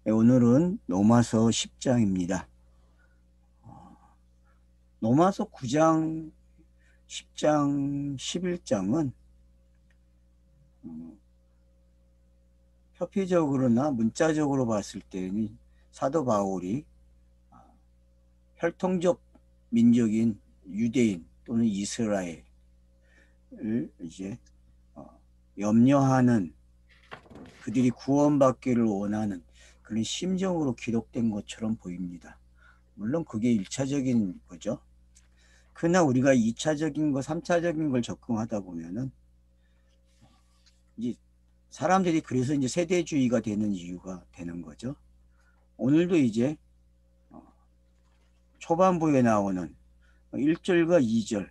네, 오늘은 로마서 10장입니다. 로마서 9장, 10장, 11장은 표피적으로나 문자적으로 봤을 때는 사도 바울이 혈통적 민족인 유대인 또는 이스라엘을 이제 염려하는, 그들이 구원받기를 원하는 그런 심정으로 기록된 것처럼 보입니다. 물론 그게 1차적인 거죠. 그러나 우리가 2차적인 거, 3차적인 걸 접근하다 보면은 이제 사람들이 그래서 이제 세대주의가 되는 이유가 되는 거죠. 오늘도 이제 초반부에 나오는 1절과 2절,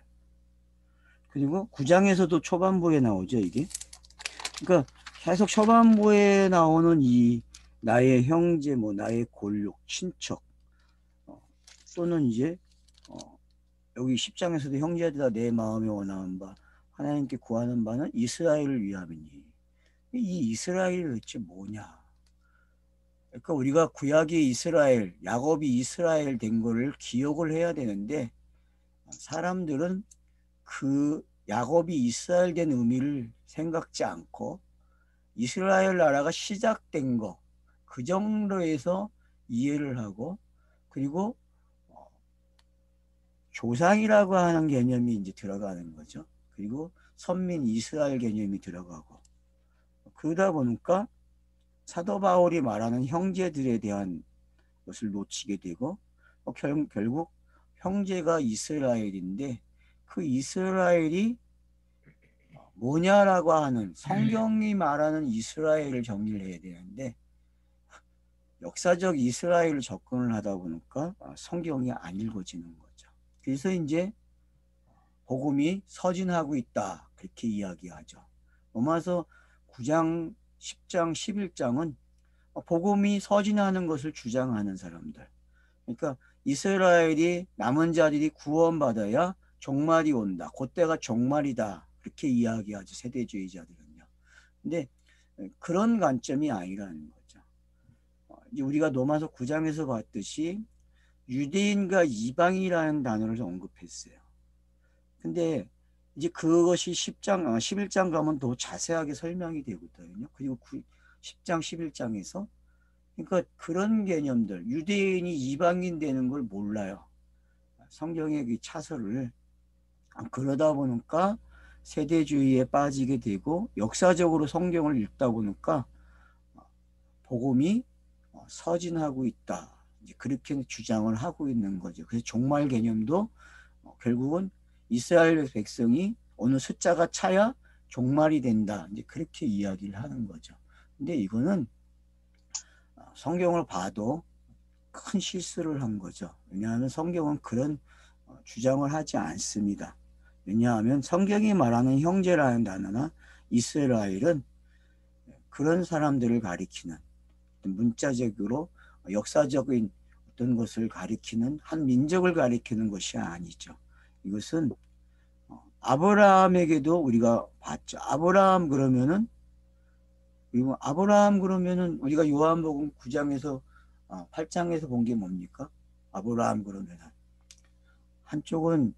그리고 9장에서도 초반부에 나오죠, 이게. 그러니까 계속 초반부에 나오는 이 나의 형제, 뭐 나의 골육, 친척, 또는 이제 여기 10장에서도 형제들아 내 마음에 원하는 바 하나님께 구하는 바는 이스라엘을 위함이니. 이 이스라엘이 대체 뭐냐? 그러니까 우리가 구약의 이스라엘, 야곱이 이스라엘 된 거를 기억을 해야 되는데, 사람들은 그 야곱이 이스라엘 된 의미를 생각지 않고 이스라엘 나라가 시작된 거, 그 정도에서 이해를 하고, 그리고 조상이라고 하는 개념이 이제 들어가는 거죠. 그리고 선민 이스라엘 개념이 들어가고, 그러다 보니까 사도 바울이 말하는 형제들에 대한 것을 놓치게 되고, 결국 형제가 이스라엘인데 그 이스라엘이 뭐냐라고 하는, 성경이 말하는 이스라엘을 정리를 해야 되는데 역사적 이스라엘을 접근을 하다 보니까 성경이 안 읽어지는 거죠. 그래서 이제 복음이 서진하고 있다, 그렇게 이야기하죠. 로마서 9장, 10장, 11장은 복음이 서진하는 것을 주장하는 사람들, 그러니까 이스라엘이, 남은 자들이 구원받아야 종말이 온다, 그때가 종말이다, 그렇게 이야기하죠, 세대주의자들은요. 근데 그런 관점이 아니라는 거죠. 이제 우리가 로마서 9장에서 봤듯이 유대인과 이방이라는 단어를 언급했어요. 근데 이제 그것이 10장, 11장 가면 더 자세하게 설명이 되거든요. 그리고 10장, 11장에서, 그러니까 그런 개념들, 유대인이 이방인 되는 걸 몰라요. 성경의 그 차서를. 그러다 보니까 세대주의에 빠지게 되고, 역사적으로 성경을 읽다 보니까 복음이 서진하고 있다, 이제 그렇게 주장을 하고 있는 거죠. 그래서 종말 개념도 결국은 이스라엘 백성이 어느 숫자가 차야 종말이 된다, 이제 그렇게 이야기를 하는 거죠. 근데 이거는 성경을 봐도 큰 실수를 한 거죠. 왜냐하면 성경은 그런 주장을 하지 않습니다. 왜냐하면 성경이 말하는 형제라는 단어나 이스라엘은 그런 사람들을 가리키는, 문자적으로 역사적인 어떤 것을 가리키는, 한 민족을 가리키는 것이 아니죠. 이것은 아브라함에게도 우리가 봤죠. 아브라함 그러면은 우리가 요한복음 9장에서 8장에서 본 게 뭡니까? 아브라함 그러면은 한쪽은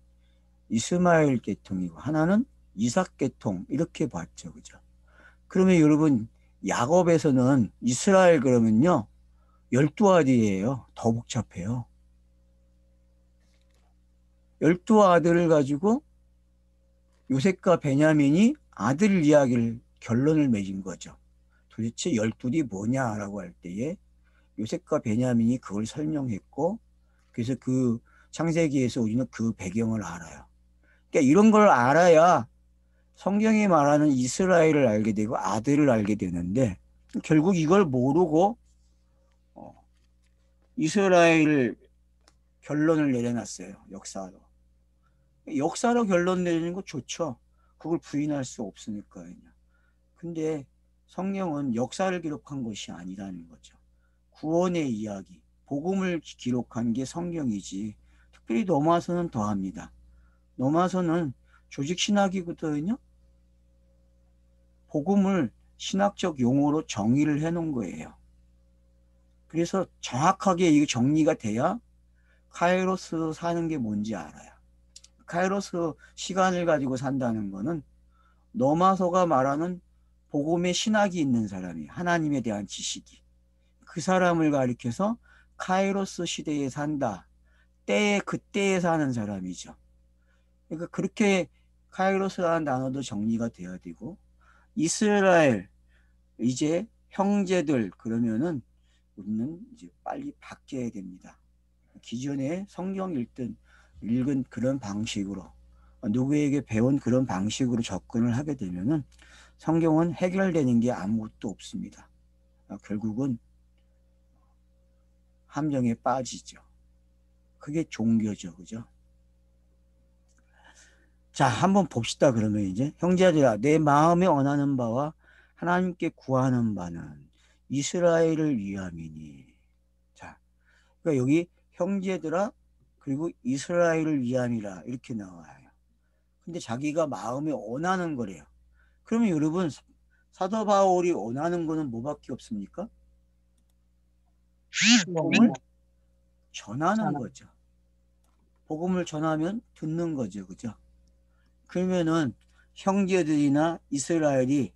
이스마엘 계통이고 하나는 이삭 계통, 이렇게 봤죠. 그죠? 그러면 여러분, 야곱에서는 이스라엘 그러면요 12아들이에요. 더 복잡해요. 12아들을 가지고 요셉과 베냐민이 아들 이야기를, 결론을 맺은 거죠. 도대체 12이 뭐냐라고 할 때에 요셉과 베냐민이 그걸 설명했고, 그래서 그 창세기에서 우리는 그 배경을 알아요. 그러니까 이런 걸 알아야 성경이 말하는 이스라엘을 알게 되고 아들을 알게 되는데, 결국 이걸 모르고 이스라엘을 결론을 내려놨어요. 역사로 결론 내리는 거 좋죠. 그걸 부인할 수 없으니까요. 근데 성경은 역사를 기록한 것이 아니라는 거죠. 구원의 이야기, 복음을 기록한 게 성경이지. 특별히 로마서는 더합니다. 로마서는 조직신학이거든요. 복음을 신학적 용어로 정의를 해놓은 거예요. 그래서 정확하게 이게 정리가 돼야 카이로스 사는 게 뭔지 알아요. 카이로스 시간을 가지고 산다는 거는 노마소가 말하는 복음의 신학이 있는 사람이, 하나님에 대한 지식이, 그 사람을 가리켜서 카이로스 시대에 산다. 때에 그때에 사는 사람이죠. 그러니까 그렇게 카이로스라는 단어도 정리가 돼야 되고, 이스라엘 이제 형제들 그러면은 우리는 이제 빨리 바뀌어야 됩니다. 기존에 성경 읽은 그런 방식으로, 누구에게 배운 그런 방식으로 접근을 하게 되면은 성경은 해결되는 게 아무것도 없습니다. 결국은 함정에 빠지죠. 그게 종교죠. 그죠? 자, 한번 봅시다. 그러면 이제 형제들아, 내 마음에 원하는 바와 하나님께 구하는 바는 이스라엘을 위함이니. 자, 그러니까 여기 형제들아 그리고 이스라엘을 위함이라 이렇게 나와요. 근데 자기가 마음에 원하는 거래요. 그러면 여러분, 사도 바울이 원하는 거는 뭐밖에 없습니까? 복음을 전하는 거죠. 복음을 전하면 듣는 거죠. 그죠? 그러면은 형제들이나 이스라엘이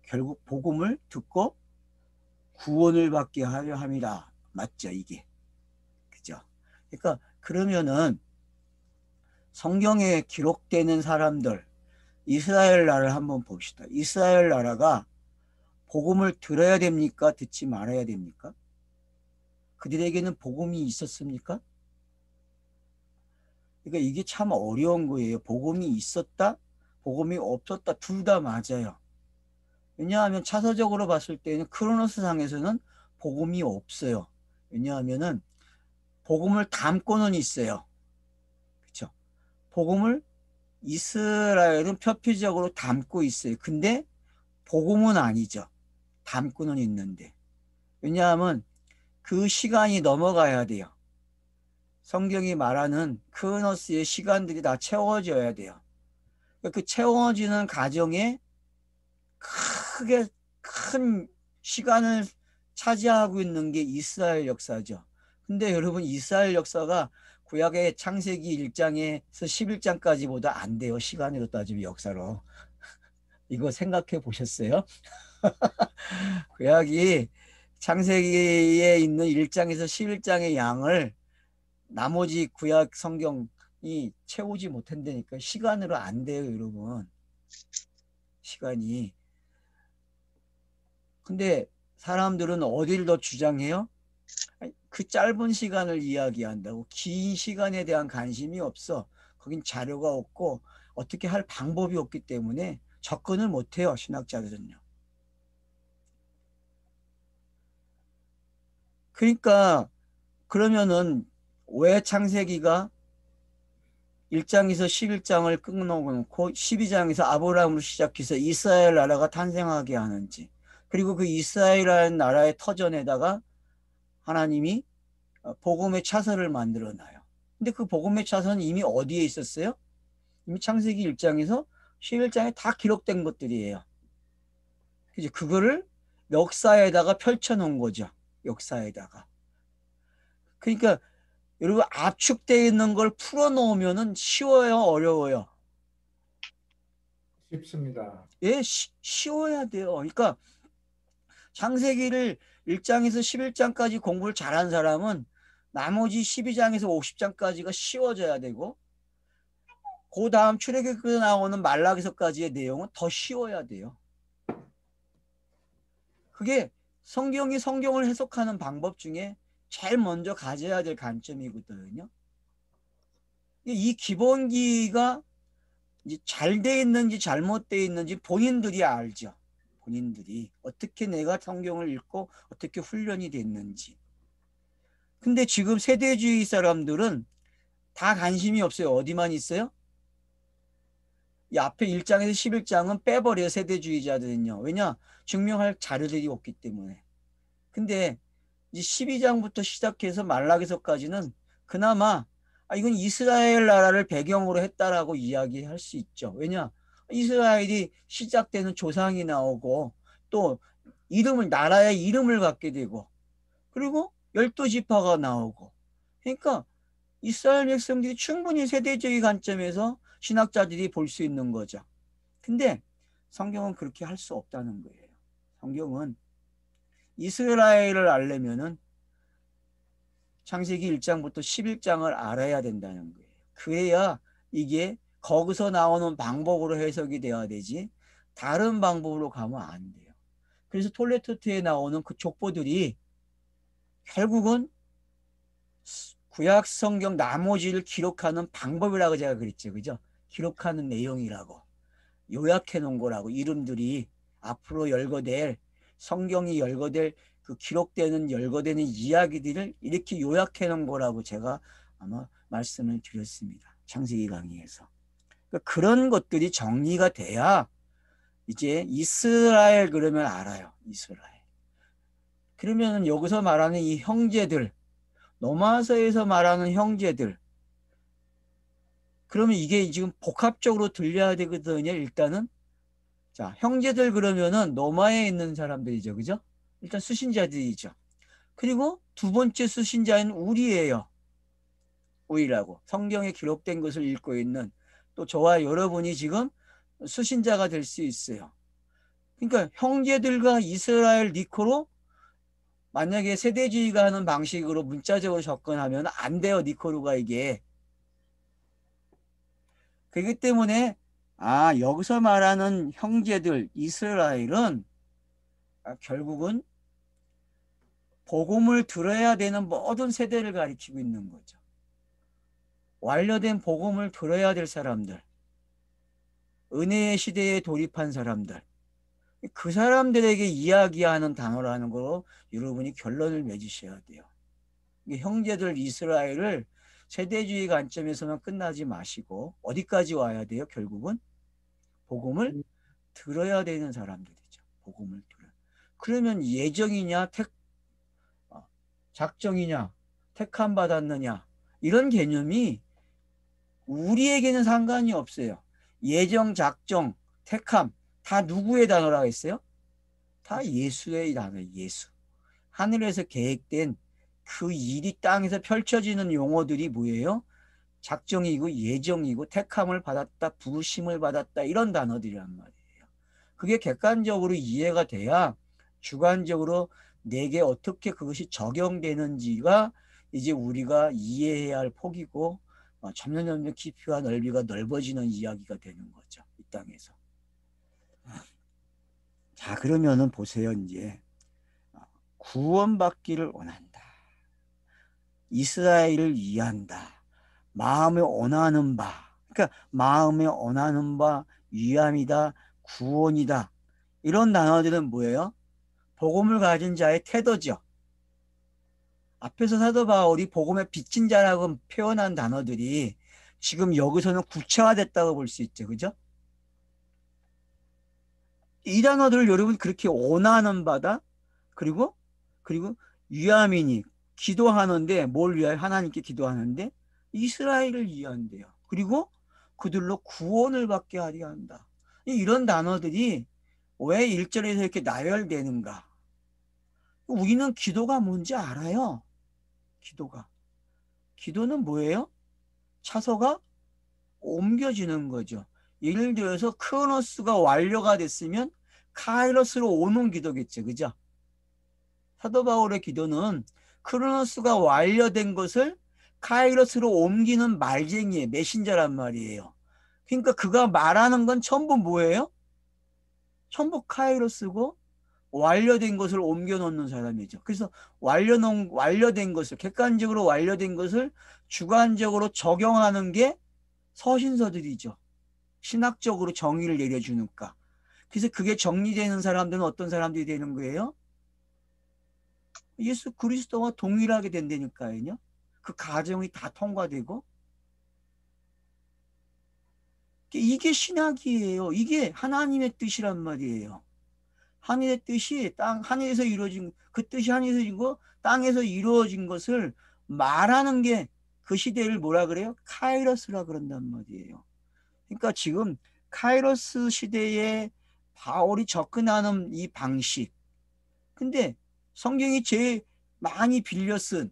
결국 복음을 듣고 구원을 받게 하려 함이라. 맞죠, 이게? 그죠? 그러니까 그러면은 성경에 기록되는 사람들, 이스라엘 나라를 한번 봅시다. 이스라엘 나라가 복음을 들어야 됩니까? 듣지 말아야 됩니까? 그들에게는 복음이 있었습니까? 그러니까 이게 참 어려운 거예요. 복음이 있었다, 복음이 없었다, 둘 다 맞아요. 왜냐하면 차서적으로 봤을 때는 크로노스 상에서는 복음이 없어요. 왜냐하면은 복음을 담고는 있어요. 그렇죠? 복음을 이스라엘은 표피적으로 담고 있어요. 근데 복음은 아니죠. 담고는 있는데. 왜냐하면 그 시간이 넘어가야 돼요. 성경이 말하는 크로노스의 시간들이 다 채워져야 돼요. 그 채워지는 과정에 크게 큰 시간을 차지하고 있는 게 이스라엘 역사죠. 근데 여러분, 이스라엘 역사가 구약의 창세기 1장에서 11장까지보다 안 돼요. 시간으로 따지면, 역사로. 이거 생각해 보셨어요? 구약이 창세기에 있는 1장에서 11장의 양을 나머지 구약 성경이 채우지 못한다니까. 시간으로 안 돼요, 여러분. 시간이. 근데 사람들은 어디를 더 주장해요? 그 짧은 시간을 이야기한다고. 긴 시간에 대한 관심이 없어. 거긴 자료가 없고 어떻게 할 방법이 없기 때문에 접근을 못해요, 신학자들은요. 그러니까 그러면은 왜 창세기가 1장에서 11장을 끊어놓고 12장에서 아브라함으로 시작해서 이스라엘 나라가 탄생하게 하는지, 그리고 그 이스라엘이라는 나라의 터전에다가 하나님이 복음의 차선을 만들어 놔요. 근데 그 복음의 차선은 이미 어디에 있었어요? 이미 창세기 1장에서 11장에 다 기록된 것들이에요. 이제 그거를 역사에다가 펼쳐놓은 거죠. 역사에다가. 그러니까 여러분, 압축되어 있는 걸 풀어놓으면 쉬워요, 어려워요? 쉽습니다. 예, 쉬워야 돼요. 그러니까 창세기를 1장에서 11장까지 공부를 잘한 사람은 나머지 12장에서 50장까지가 쉬워져야 되고, 그 다음 출애굽기에 나오는 말라기서까지의 내용은 더 쉬워야 돼요. 그게 성경이 성경을 해석하는 방법 중에 제일 먼저 가져야 될 관점이거든요. 이 기본기가 이제 잘 돼 있는지 잘못돼 있는지 본인들이 알죠. 본인들이 어떻게 내가 성경을 읽고 어떻게 훈련이 됐는지. 근데 지금 세대주의 사람들은 다 관심이 없어요. 어디만 있어요? 이 앞에 1장에서 11장은 빼버려요, 세대주의자들은요. 왜냐? 증명할 자료들이 없기 때문에. 근데 이제 12장부터 시작해서 말라기서까지는 그나마 이건 이스라엘 나라를 배경으로 했다라고 이야기할 수 있죠. 왜냐? 이스라엘이 시작되는 조상이 나오고 또 나라의 이름을 갖게 되고, 그리고 12지파가 나오고. 그러니까 이스라엘 백성들이 충분히 세대주의 관점에서 신학자들이 볼 수 있는 거죠. 근데 성경은 그렇게 할 수 없다는 거예요. 성경은 이스라엘을 알려면은 창세기 1장부터 11장을 알아야 된다는 거예요. 그래야 이게 거기서 나오는 방법으로 해석이 돼야 되지 다른 방법으로 가면 안 돼요. 그래서 톨레토트에 나오는 그 족보들이 결국은 구약 성경 나머지를 기록하는 방법이라고 제가 그랬죠. 그죠? 기록하는 내용이라고. 요약해 놓은 거라고. 이름들이 앞으로 열거될, 성경이 열거될, 그 기록되는 열거되는 이야기들을 이렇게 요약해 놓은 거라고 제가 아마 말씀을 드렸습니다. 창세기 강의에서. 그러니까 그런 것들이 정리가 돼야 이제 이스라엘 그러면 알아요. 이스라엘. 그러면 여기서 말하는 이 형제들, 로마서에서 말하는 형제들, 그러면 이게 지금 복합적으로 들려야 되거든요. 일단은 자, 형제들 그러면은 로마에 있는 사람들이죠. 그죠? 일단 수신자들이죠. 그리고 두 번째 수신자는 우리예요. 우리라고. 성경에 기록된 것을 읽고 있는 또 저와 여러분이 지금 수신자가 될 수 있어요. 그러니까 형제들과 이스라엘 니코로 만약에 세대주의가 하는 방식으로 문자적으로 접근하면 안 돼요. 니코루가 이게. 그렇기 때문에 여기서 말하는 형제들 이스라엘은 결국은 복음을 들어야 되는 모든 세대를 가리키고 있는 거죠. 완료된 복음을 들어야 될 사람들, 은혜의 시대에 돌입한 사람들, 그 사람들에게 이야기하는 단어라는 거로 여러분이 결론을 맺으셔야 돼요. 형제들 이스라엘을 세대주의 관점에서만 끝나지 마시고 어디까지 와야 돼요? 결국은 복음을 들어야 되는 사람들이죠. 복음을 들어요. 그러면 예정이냐 작정이냐 택함 받았느냐 이런 개념이 우리에게는 상관이 없어요. 예정, 작정, 택함 다 누구의 단어라고 했어요? 다 예수의 단어예요. 예수. 하늘에서 계획된 그 일이 땅에서 펼쳐지는 용어들이 뭐예요? 작정이고 예정이고 택함을 받았다, 부르심을 받았다 이런 단어들이란 말이에요. 그게 객관적으로 이해가 돼야 주관적으로 내게 어떻게 그것이 적용되는지가 이제 우리가 이해해야 할 폭이고 점점 깊이와 넓이가 넓어지는 이야기가 되는 거죠. 이 땅에서. 자, 그러면은 보세요. 이제 구원받기를 원한다. 이스라엘을 이해한다. 마음에 원하는 바. 그러니까 마음에 원하는 바, 위함이다, 구원이다. 이런 단어들은 뭐예요? 복음을 가진 자의 태도죠. 앞에서 사도 바울이 복음의 빚진 자라고 표현한 단어들이 지금 여기서는 구체화됐다고 볼 수 있죠. 그죠? 이 단어들을 여러분 그렇게 원하는 바다. 그리고 위함이니 기도하는데 뭘 위하여 하나님께 기도하는데 이스라엘을 위한대요. 그리고 그들로 구원을 받게 하려 한다. 이런 단어들이 왜 1절에서 이렇게 나열되는가? 우리는 기도가 뭔지 알아요. 기도는 뭐예요? 차소가 옮겨지는 거죠. 예를 들어서 크로노스가 완료가 됐으면 카이로스로 오는 기도겠죠. 그죠? 사도 바울의 기도는 크로노스가 완료된 것을 카이로스로 옮기는 말쟁이의 메신저란 말이에요. 그러니까 그가 말하는 건 전부 뭐예요? 전부 카이로스고 완료된 것을 옮겨놓는 사람이죠. 그래서 완료된 것을 객관적으로 완료된 것을 주관적으로 적용하는 게 서신서들이죠. 신학적으로 정의를 내려주니까. 그래서 그게 정리되는 사람들은 어떤 사람들이 되는 거예요? 예수 그리스도와 동일하게 된다니까요. 그 가정이 다 통과되고. 이게 신학이에요. 이게 하나님의 뜻이란 말이에요. 하늘의 뜻이 하늘에서 이루어진 그 뜻이 하늘에서 이루어진 거 땅에서 이루어진 것을 말하는 게 그 시대를 뭐라 그래요? 카이로스라 그런단 말이에요. 그러니까 지금 카이로스 시대에 바울이 접근하는 이 방식. 근데 성경이 많이 빌려 쓴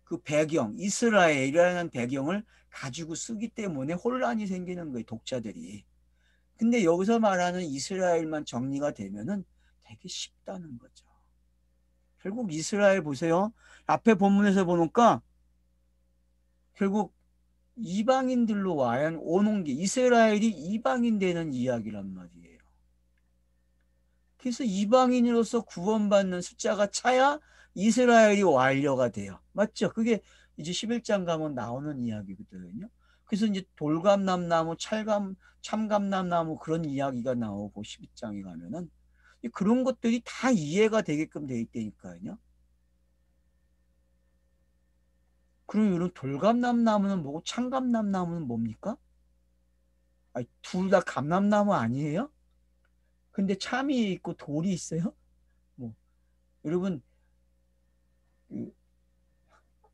그 배경, 이스라엘이라는 배경을 가지고 쓰기 때문에 혼란이 생기는 거예요, 독자들이. 근데 여기서 말하는 이스라엘만 정리가 되면은 되게 쉽다는 거죠. 결국 이스라엘 보세요. 앞에 본문에서 보니까 결국 이방인들로 와야 오는 게 이스라엘이 이방인 되는 이야기란 말이에요. 그래서 이방인으로서 구원받는 숫자가 차야 이스라엘이 완료가 돼요. 맞죠? 그게 이제 11장 가면 나오는 이야기거든요. 그래서 이제 돌감람나무, 참감람나무 그런 이야기가 나오고 12장에 가면은 그런 것들이 다 이해가 되게끔 돼 있다니까요. 그럼 이런 돌감람나무는 뭐고 참감람나무는 뭡니까? 둘 다 감람나무 아니에요? 근데 참이 있고 돌이 있어요? 뭐 여러분 그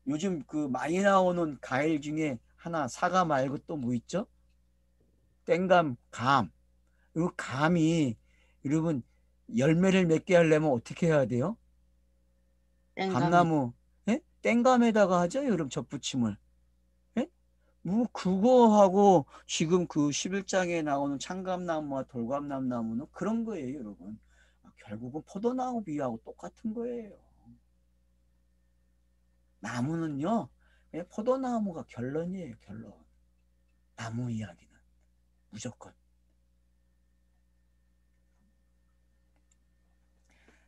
요즘 그 많이 나오는 과일 중에 하나 사과 말고 또 뭐 있죠? 땡감, 감. 이 감이 여러분 열매를 맺게 하려면 어떻게 해야 돼요? 땡감이. 감나무, 예? 땡감에다가 하죠, 여러분 접붙임을. 예? 뭐 그거하고 지금 그 11장에 나오는 참감나무와 돌감나무는 그런 거예요, 여러분. 결국은 포도나무 비유하고 똑같은 거예요. 나무는요, 그냥 포도나무가 결론이에요, 결론. 나무 이야기는 무조건.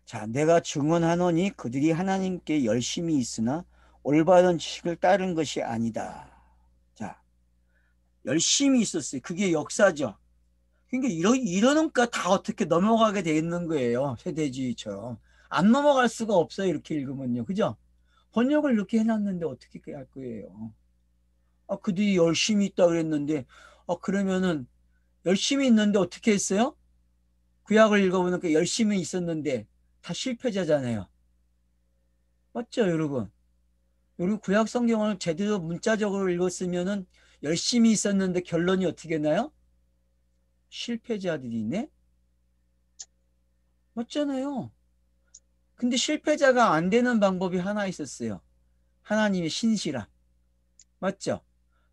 자, 내가 증언하노니 그들이 하나님께 열심히 있으나 올바른 지식을 따른 것이 아니다. 자, 열심히 있었어요. 그게 역사죠. 그러니까 이러니까 다 어떻게 넘어가게 돼 있는 거예요. 세대주의처럼. 안 넘어갈 수가 없어요. 이렇게 읽으면요. 그죠? 번역을 이렇게 해놨는데 어떻게 할 거예요. 그들이 열심히 있다 그랬는데, 그러면은 열심히 있는데 어떻게 했어요? 구약을 읽어보니까 열심히 있었는데 다 실패자잖아요. 맞죠, 여러분? 여러분 구약 성경을 제대로 문자적으로 읽었으면은 열심히 있었는데 결론이 어떻게 나요? 실패자들이네? 맞잖아요. 근데 실패자가 안 되는 방법이 하나 있었어요. 하나님의 신실함. 맞죠?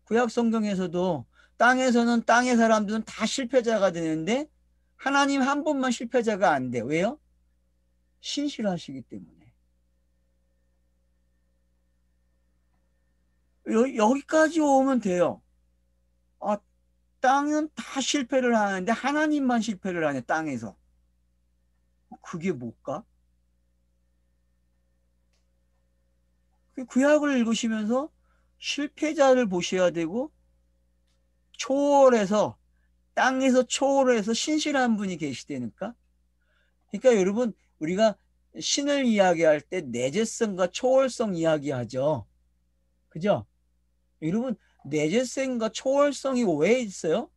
구약 성경에서도 땅에서는 땅의 사람들은 다 실패자가 되는데 하나님 한 분만 실패자가 안 돼. 왜요? 신실하시기 때문에. 여기까지 오면 돼요. 아, 땅은 다 실패를 하는데 하나님만 실패를 하네, 땅에서. 그게 뭘까? 구약을 읽으시면서 실패자를 보셔야 되고 초월해서 땅에서 초월해서 신실한 분이 계시다니까. 그러니까 여러분 우리가 신을 이야기할 때 내재성과 초월성 이야기하죠. 그죠? 여러분 내재성과 초월성이 왜 있어요?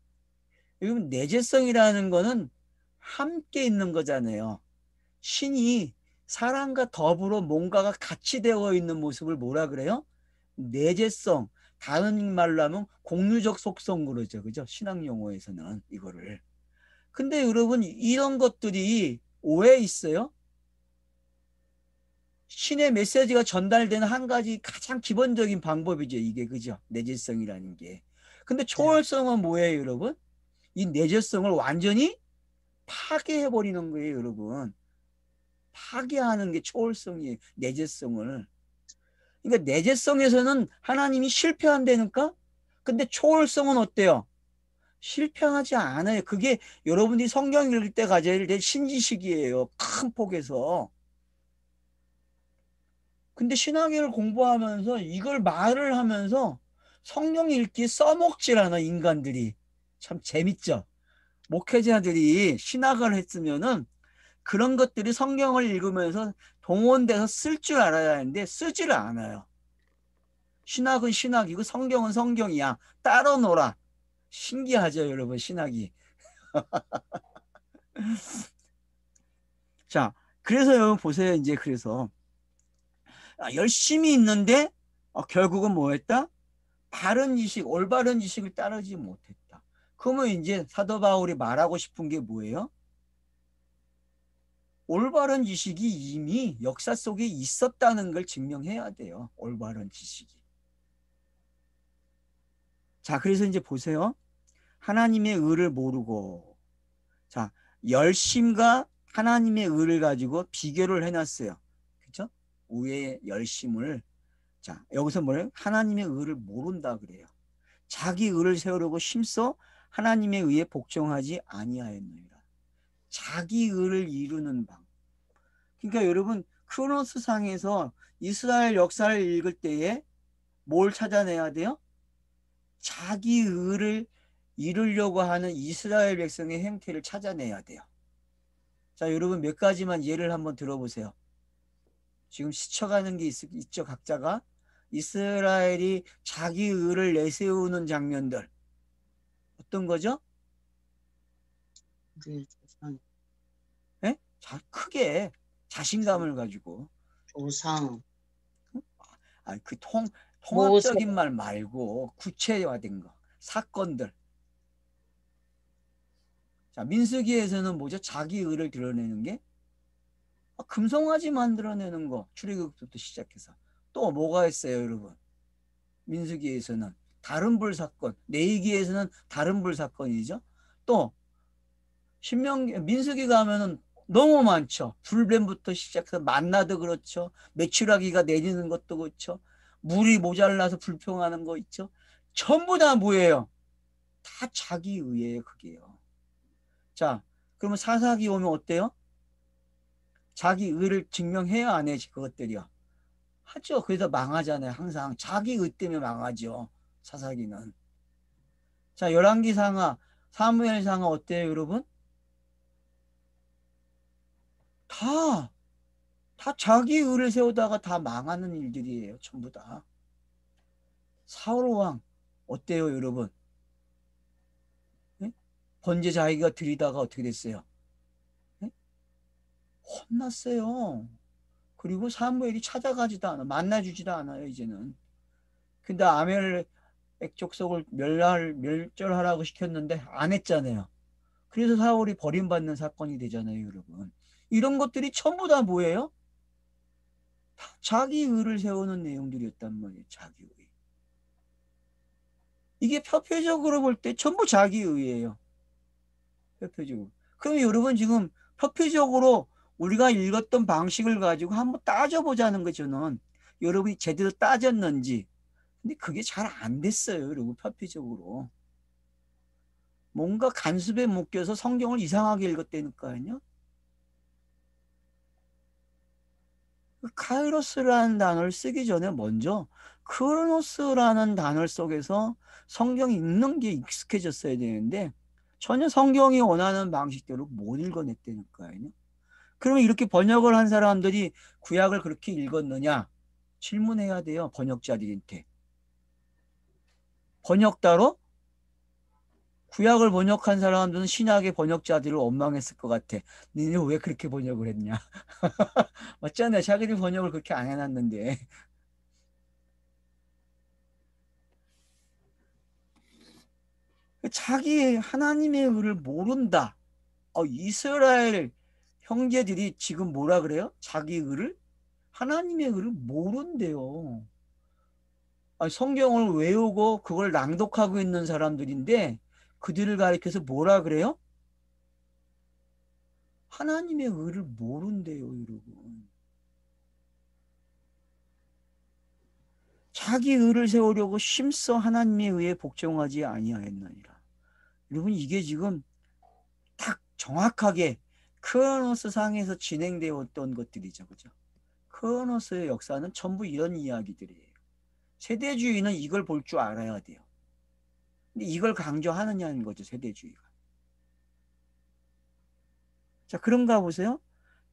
여러분 내재성이라는 거는 함께 있는 거잖아요. 신이 사람과 더불어 뭔가가 같이 되어 있는 모습을 뭐라 그래요? 내재성. 다른 말로 하면 공유적 속성 그러죠. 그죠? 신학 용어에서는 이거를. 근데 여러분 이런 것들이 오해 있어요? 신의 메시지가 전달되는 한 가지 가장 기본적인 방법이죠. 이게 그죠? 내재성이라는 게. 근데 네. 초월성은 뭐예요, 여러분? 이 내재성을 완전히 파괴해버리는 거예요, 여러분. 파괴하는 게 초월성이에요. 내재성을. 그러니까 내재성에서는 하나님이 실패한다니까? 근데 초월성은 어때요? 실패하지 않아요. 그게 여러분이 성경 읽을 때 가져야 될 신지식이에요. 큰 폭에서. 근데 신학을 공부하면서 이걸 말을 하면서 성경 읽기 써먹질 않아, 인간들이. 참 재밌죠? 목회자들이 신학을 했으면은 그런 것들이 성경을 읽으면서 동원돼서 쓸 줄 알아야 하는데 쓰지를 않아요. 신학은 신학이고 성경은 성경이야. 따로 놀아. 신기하죠, 여러분, 신학이. 자, 그래서 여러분 보세요. 이제 그래서 열심히 있는데 결국은 뭐 했다? 바른 지식, 올바른 지식을 따르지 못했다. 그러면 이제 사도 바울이 말하고 싶은 게 뭐예요? 올바른 지식이 이미 역사 속에 있었다는 걸 증명해야 돼요. 올바른 지식이. 자, 그래서 이제 보세요. 하나님의 의를 모르고, 자, 열심과 하나님의 의를 가지고 비교를 해놨어요. 그렇죠? 의의 열심을. 자, 여기서 뭐예요? 하나님의 의를 모른다 그래요. 자기 의를 세우려고 힘써 하나님의 의에 복종하지 아니하였느니라. 자기 의를 이루는 방. 그러니까 여러분, 크로노스 상에서 이스라엘 역사를 읽을 때에 뭘 찾아내야 돼요? 자기 의를 이루려고 하는 이스라엘 백성의 행태를 찾아내야 돼요. 자, 여러분 몇 가지만 예를 한번 들어보세요. 지금 스쳐가는 게 있죠, 각자가. 이스라엘이 자기 의를 내세우는 장면들. 어떤 거죠? 예? 크게 자신감을 가지고. 조상, 그 모세, 통합적인 말 말고 구체화된 거. 사건들. 자, 민수기에서는 뭐죠? 자기 의를 드러내는 게 금송아지 만들어내는 거. 출애굽부터 시작해서. 또 뭐가 있어요, 여러분? 민수기에서는 다른 불사건, 레위기에서는 다른 불사건이죠. 또 민수기 가면은 너무 많죠. 불뱀부터 시작해서 만나도 그렇죠. 메추라기가 내리는 것도 그렇죠. 물이 모자라서 불평하는 거 있죠. 전부 다 뭐예요? 다 자기 의예요, 그게요. 자, 그러면 사사기 오면 어때요? 자기 의를 증명해야 안 해, 그것들이요. 하죠. 그래서 망하잖아요. 항상 자기 의 때문에 망하죠. 사사기는. 자, 열왕기상하, 사무엘상하 어때요, 여러분? 다, 다 자기 의를 세우다가 다 망하는 일들이에요. 전부 다. 사울왕 어때요, 여러분? 네? 번제 자기가 들이다가 어떻게 됐어요? 네? 혼났어요. 그리고 사무엘이 찾아가지도 않아. 만나주지도 않아요, 이제는. 근데 아멜렉 족속을 멸절하라고 시켰는데 안 했잖아요. 그래서 사울이 버림받는 사건이 되잖아요, 여러분. 이런 것들이 전부 다 뭐예요? 다 자기 의를 세우는 내용들이었단 말이에요. 자기 의. 이게 표표적으로 볼 때 전부 자기 의예요. 표표적으로. 그럼 여러분 지금 표표적으로 우리가 읽었던 방식을 가지고 한번 따져보자는 거죠. 저는 여러분이 제대로 따졌는지. 근데 그게 잘 안 됐어요, 여러분. 표표적으로. 뭔가 간섭에 묶여서 성경을 이상하게 읽었다니까요. 카이로스라는 단어를 쓰기 전에 먼저 크로노스라는 단어 속에서 성경 읽는 게 익숙해졌어야 되는데 전혀 성경이 원하는 방식대로 못 읽어냈다니까요. 그러면 이렇게 번역을 한 사람들이 구약을 그렇게 읽었느냐? 질문해야 돼요. 번역자들한테. 번역다로 구약을 번역한 사람들은 신약의 번역자들을 원망했을 것 같아. 너네 왜 그렇게 번역을 했냐? 맞잖아요. 자기들 번역을 그렇게 안 해놨는데. 자기 하나님의 의를 모른다. 이스라엘 형제들이 지금 뭐라 그래요? 자기 의를? 하나님의 의를 모른대요. 성경을 외우고 그걸 낭독하고 있는 사람들인데 그들을 가리켜서 뭐라 그래요? 하나님의 의를 모른대요, 여러분. 자기 의를 세우려고 심써 하나님의 의에 복종하지 아니하였느니라. 여러분 이게 지금 딱 정확하게 크로노스 상에서 진행되었던 것들이죠. 그죠? 크로노스의 역사는 전부 이런 이야기들이에요. 세대주의는 이걸 볼 줄 알아야 돼요. 근데 이걸 강조하느냐는 거죠, 세대주의가. 자, 그런가 보세요.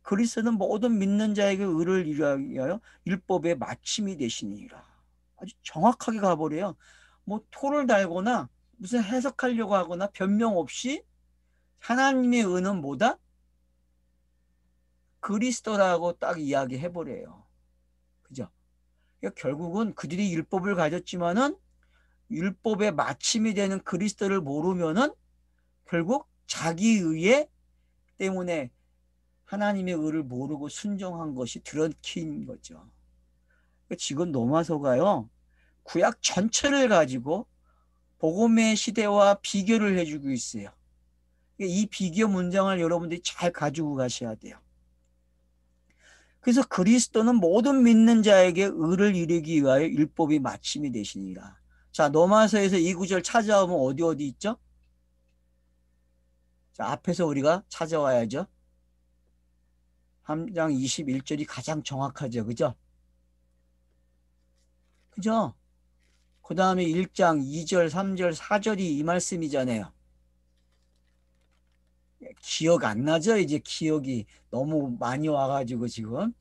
그리스도는 모든 믿는 자에게 의를 이루하여 율법의 마침이 되시니라. 아주 정확하게 가버려요. 뭐 토를 달거나 무슨 해석하려고 하거나 변명 없이 하나님의 의는 뭐다? 그리스도라고 딱 이야기해버려요. 그죠? 그러니까 결국은 그들이 율법을 가졌지만은 율법의 마침이 되는 그리스도를 모르면은 결국 자기 의에 때문에 하나님의 의를 모르고 순종한 것이 드러킨 거죠. 지금 로마서가요, 구약 전체를 가지고 복음의 시대와 비교를 해주고 있어요. 이 비교 문장을 여러분들이 잘 가지고 가셔야 돼요. 그래서 그리스도는 모든 믿는 자에게 의를 이루기 위하여 율법이 마침이 되시니라. 자, 로마서에서 이 구절 찾아오면 어디 있죠? 자, 앞에서 우리가 찾아와야죠. 3장 21절이 가장 정확하죠. 그죠? 그죠? 그 다음에 1장 2절, 3절, 4절이 이 말씀이잖아요. 기억 안 나죠? 이제 기억이 너무 많이 와가지고 지금.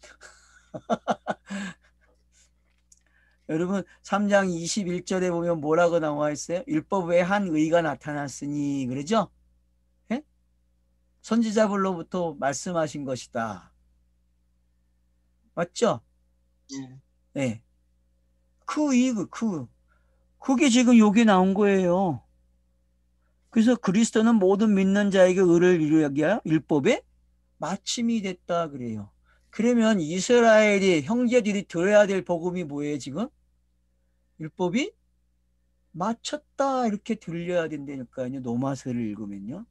여러분 3장 21절에 보면 뭐라고 나와 있어요? 율법 외에 한 의가 나타났으니 그러죠? 예? 선지자들로부터 말씀하신 것이다. 맞죠? 네. 네. 그게 지금 여기 나온 거예요. 그래서 그리스도는 모든 믿는 자에게 의를 이루기 위하여 율법에 마침이 됐다 그래요. 그러면 이스라엘이 형제들이 들어야 될 복음이 뭐예요 지금? 율법이 마쳤다 이렇게 들려야 된다니까요. 로마서를 읽으면요.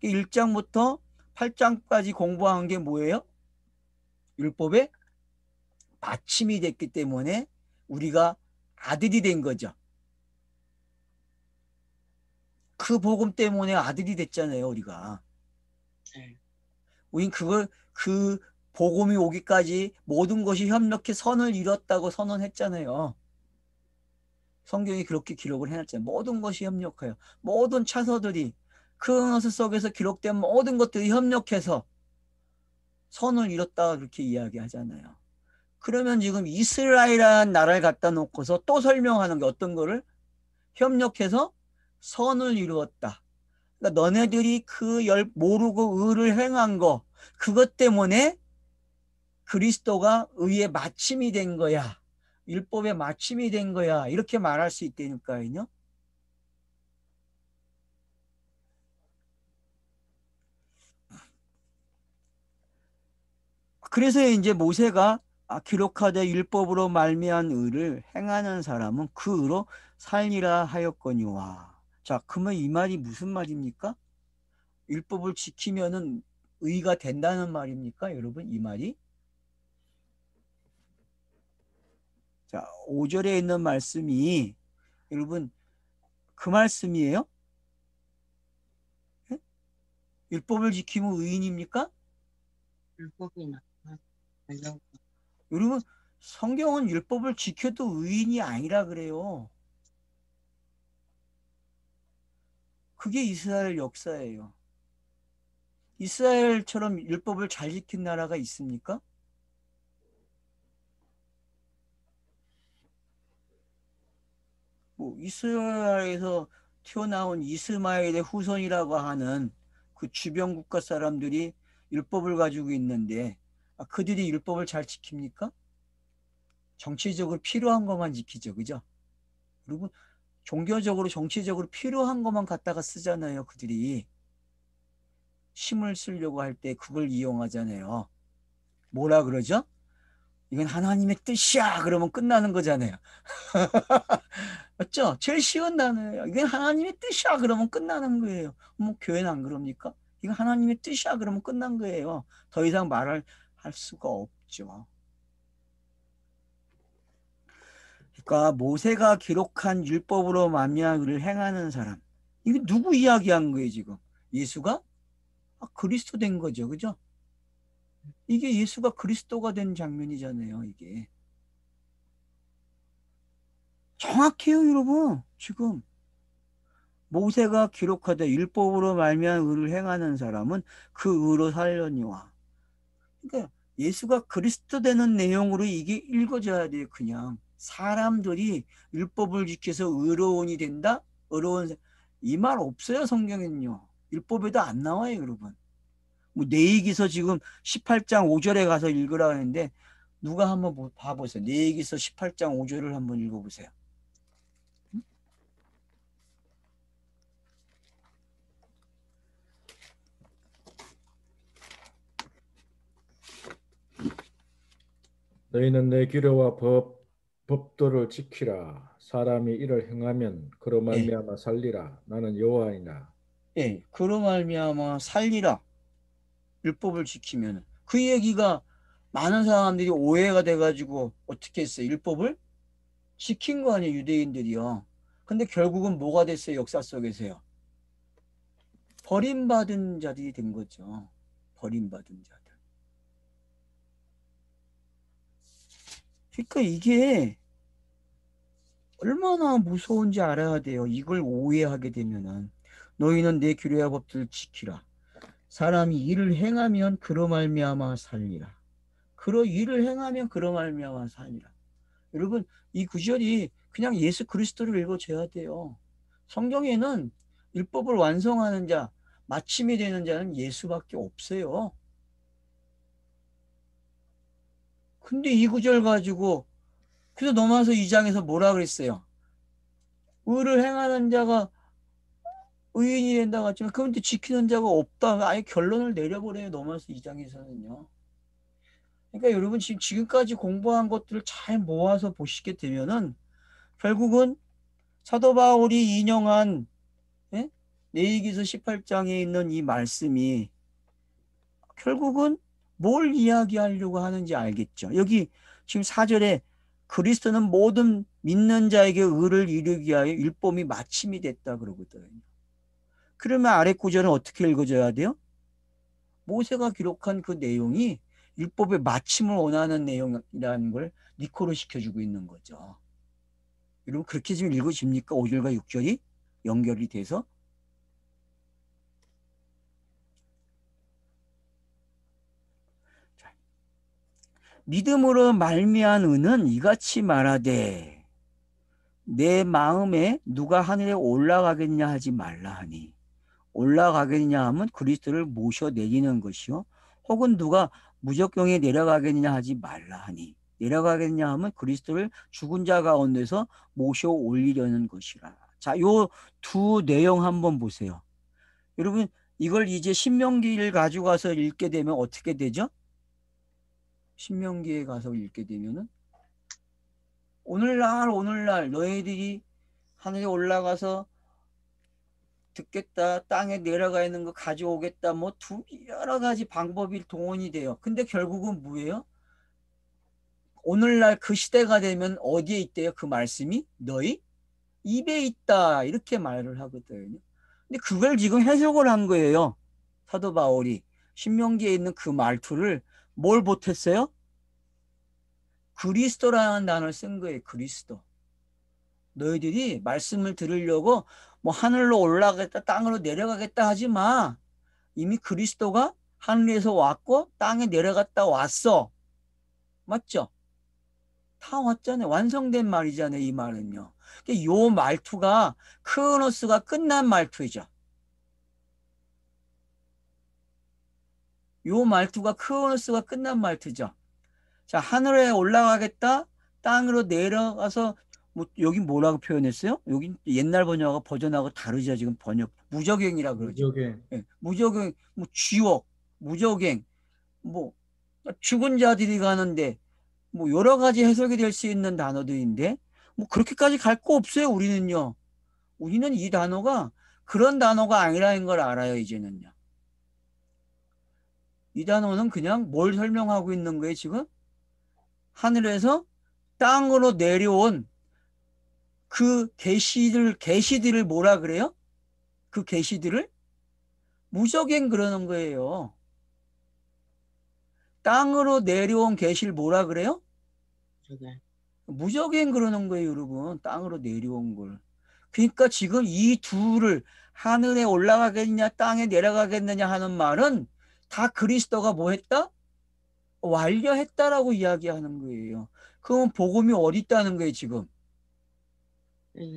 1장부터 8장까지 공부한 게 뭐예요? 율법의 마침이 됐기 때문에 우리가 아들이 된 거죠. 그 복음 때문에 아들이 됐잖아요, 우리가. 네. 우린 그 복음이 오기까지 모든 것이 협력해 선을 이뤘다고 선언했잖아요. 성경이 그렇게 기록을 해놨잖아요. 모든 것이 협력해요. 모든 차서들이 그 언어 속에서 기록된 모든 것들이 협력해서 선을 이뤘다 그렇게 이야기하잖아요. 그러면 지금 이스라엘이라는 나라를 갖다 놓고서 또 설명하는 게 어떤 거를? 협력해서 선을 이루었다. 그러니까 너네들이 모르고 의를 행한 거 그것 때문에 그리스도가 의의 마침이 된 거야. 율법의 마침이 된 거야. 이렇게 말할 수 있다니까요. 그래서 이제 모세가 기록하되 율법으로 말미암은 의를 행하는 사람은 그 의로 살리라 하였거니와. 자, 그러면 이 말이 무슨 말입니까? 율법을 지키면은 의가 된다는 말입니까? 여러분, 이 말이? 자, 5절에 있는 말씀이 여러분 그 말씀이에요? 예? 율법을 지키면 의인입니까? 율법이 나타나려고. 여러분, 성경은 율법을 지켜도 의인이 아니라 그래요. 그게 이스라엘 역사예요. 이스라엘처럼 율법을 잘 지킨 나라가 있습니까? 뭐 이스라엘에서 튀어나온 이스마엘의 후손이라고 하는 그 주변 국가 사람들이 율법을 가지고 있는데 그들이 율법을 잘 지킵니까? 정치적으로 필요한 것만 지키죠. 그죠? 그리고 종교적으로 정치적으로 필요한 것만 갖다가 쓰잖아요. 그들이 힘을 쓰려고 할 때 그걸 이용하잖아요. 뭐라 그러죠? 이건 하나님의 뜻이야 그러면 끝나는 거잖아요. 맞죠? 제일 쉬운 단어예요. 이건 하나님의 뜻이야 그러면 끝나는 거예요. 뭐 교회는 안 그럽니까? 이건 하나님의 뜻이야 그러면 끝난 거예요. 더 이상 말을 할 수가 없죠. 그러니까 모세가 기록한 율법으로 만미를 행하는 사람. 이거 누구 이야기한 거예요 지금? 예수가 그리스도 된 거죠. 그죠? 이게 예수가 그리스도가 된 장면이잖아요. 이게. 정확해요 여러분. 지금. 모세가 기록하되 율법으로 말미암은 의를 행하는 사람은 그 의로 살려니와. 그러니까 예수가 그리스도 되는 내용으로 이게 읽어져야 돼요. 그냥 사람들이 율법을 지켜서 의로운이 된다. 의로운 이 말 없어요. 성경에는요. 율법에도 안 나와요, 여러분. 뭐 레위기서 지금 18장 5절에 가서 읽으라 하는데 누가 한번 봐보세요. 레위기서 18장 5절을 한번 읽어보세요. 너희는 내 규례와 법도를 지키라. 사람이 이를 행하면 그로 예, 말미암아 살리라. 나는 여호와이나. 예. 그로 말미암아 살리라. 율법을 지키면 그 얘기가 많은 사람들이 오해가 돼가지고 어떻게 했어요? 율법을 지킨 거 아니에요, 유대인들이요. 근데 결국은 뭐가 됐어요, 역사 속에서요? 버림받은 자들이 된 거죠. 버림받은 자들. 그러니까 이게 얼마나 무서운지 알아야 돼요. 이걸 오해하게 되면은 너희는 내 규례와 법들을 지키라. 사람이 일을 행하면 그로 말미암아 살리라. 그로 일을 행하면 그로 말미암아 살리라. 여러분, 이 구절이 그냥 예수 그리스도를 읽어줘야 돼요. 성경에는 율법을 완성하는 자, 마침이 되는 자는 예수밖에 없어요. 근데 이 구절 가지고 그래서 넘어와서 2장에서 뭐라 그랬어요? 의를 행하는 자가 의인이 된다고 했지만 그런데 지키는 자가 없다. 아예 결론을 내려버려요. 넘어와서 2장에서는요. 그러니까 여러분 지금까지 공부한 것들을 잘 모아서 보시게 되면은 결국은 사도 바울이 인용한 예? 레위기서 18장에 있는 이 말씀이 결국은 뭘 이야기하려고 하는지 알겠죠. 여기 지금 4절에 그리스도는 모든 믿는 자에게 의를 이루기 위하여 율법이 마침이 됐다 그러거든요. 그러면 아래 구절은 어떻게 읽어줘야 돼요? 모세가 기록한 그 내용이 율법의 마침을 원하는 내용이라는 걸 니코로 시켜주고 있는 거죠. 여러분 그렇게 지금 읽어집니까? 5절과 6절이 연결이 돼서 믿음으로 말미암은 의는 이같이 말하되 내 마음에 누가 하늘에 올라가겠냐 하지 말라 하니 올라가겠냐 하면 그리스도를 모셔내리는 것이요 혹은 누가 무적경에 내려가겠냐 하지 말라 하니 내려가겠냐 하면 그리스도를 죽은 자 가운데서 모셔 올리려는 것이라. 자, 요 두 내용 한번 보세요. 여러분 이걸 이제 신명기를 가지고 가서 읽게 되면 어떻게 되죠? 신명기에 가서 읽게 되면은 오늘날 너희들이 하늘에 올라가서 듣겠다, 땅에 내려가 있는 거 가져오겠다, 뭐 여러 가지 방법이 동원이 돼요. 근데 결국은 뭐예요? 오늘날 그 시대가 되면 어디에 있대요? 그 말씀이 너희 입에 있다 이렇게 말을 하거든요. 근데 그걸 지금 해석을 한 거예요. 사도 바울이 신명기에 있는 그 말투를 뭘 보탰어요? 그리스도라는 단어를 쓴 거예요. 그리스도. 너희들이 말씀을 들으려고 뭐 하늘로 올라가겠다 땅으로 내려가겠다 하지 마. 이미 그리스도가 하늘에서 왔고 땅에 내려갔다 왔어. 맞죠? 다 왔잖아요. 완성된 말이잖아요. 이 말은요. 이 말투가 크로노스가 끝난 말투이죠. 요 말투가 크로노스가 끝난 말투죠. 자, 하늘에 올라가겠다 땅으로 내려가서 뭐 여기 뭐라고 표현했어요? 여기 옛날 번역하고 버전하고 다르죠. 지금 번역 무적행이라 그러죠. 무적에 예, 무적행, 뭐 쥐옥, 무적행, 뭐 죽은 자들이 가는데 뭐 여러 가지 해석이 될 수 있는 단어들인데 뭐 그렇게까지 갈 거 없어요. 우리는요. 우리는 이 단어가 그런 단어가 아니라는 걸 알아요. 이제는요. 이 단어는 그냥 뭘 설명하고 있는 거예요. 지금 하늘에서 땅으로 내려온 그 계시들을 뭐라 그래요? 그 계시들을 무적행 그러는 거예요. 땅으로 내려온 계시를 뭐라 그래요? 무적행 그러는 거예요, 여러분. 땅으로 내려온 걸. 그러니까 지금 이 둘을 하늘에 올라가겠냐, 땅에 내려가겠느냐 하는 말은 다 그리스도가 뭐 했다? 완료했다라고 이야기하는 거예요. 그럼 복음이 어디 있다는 거예요, 지금?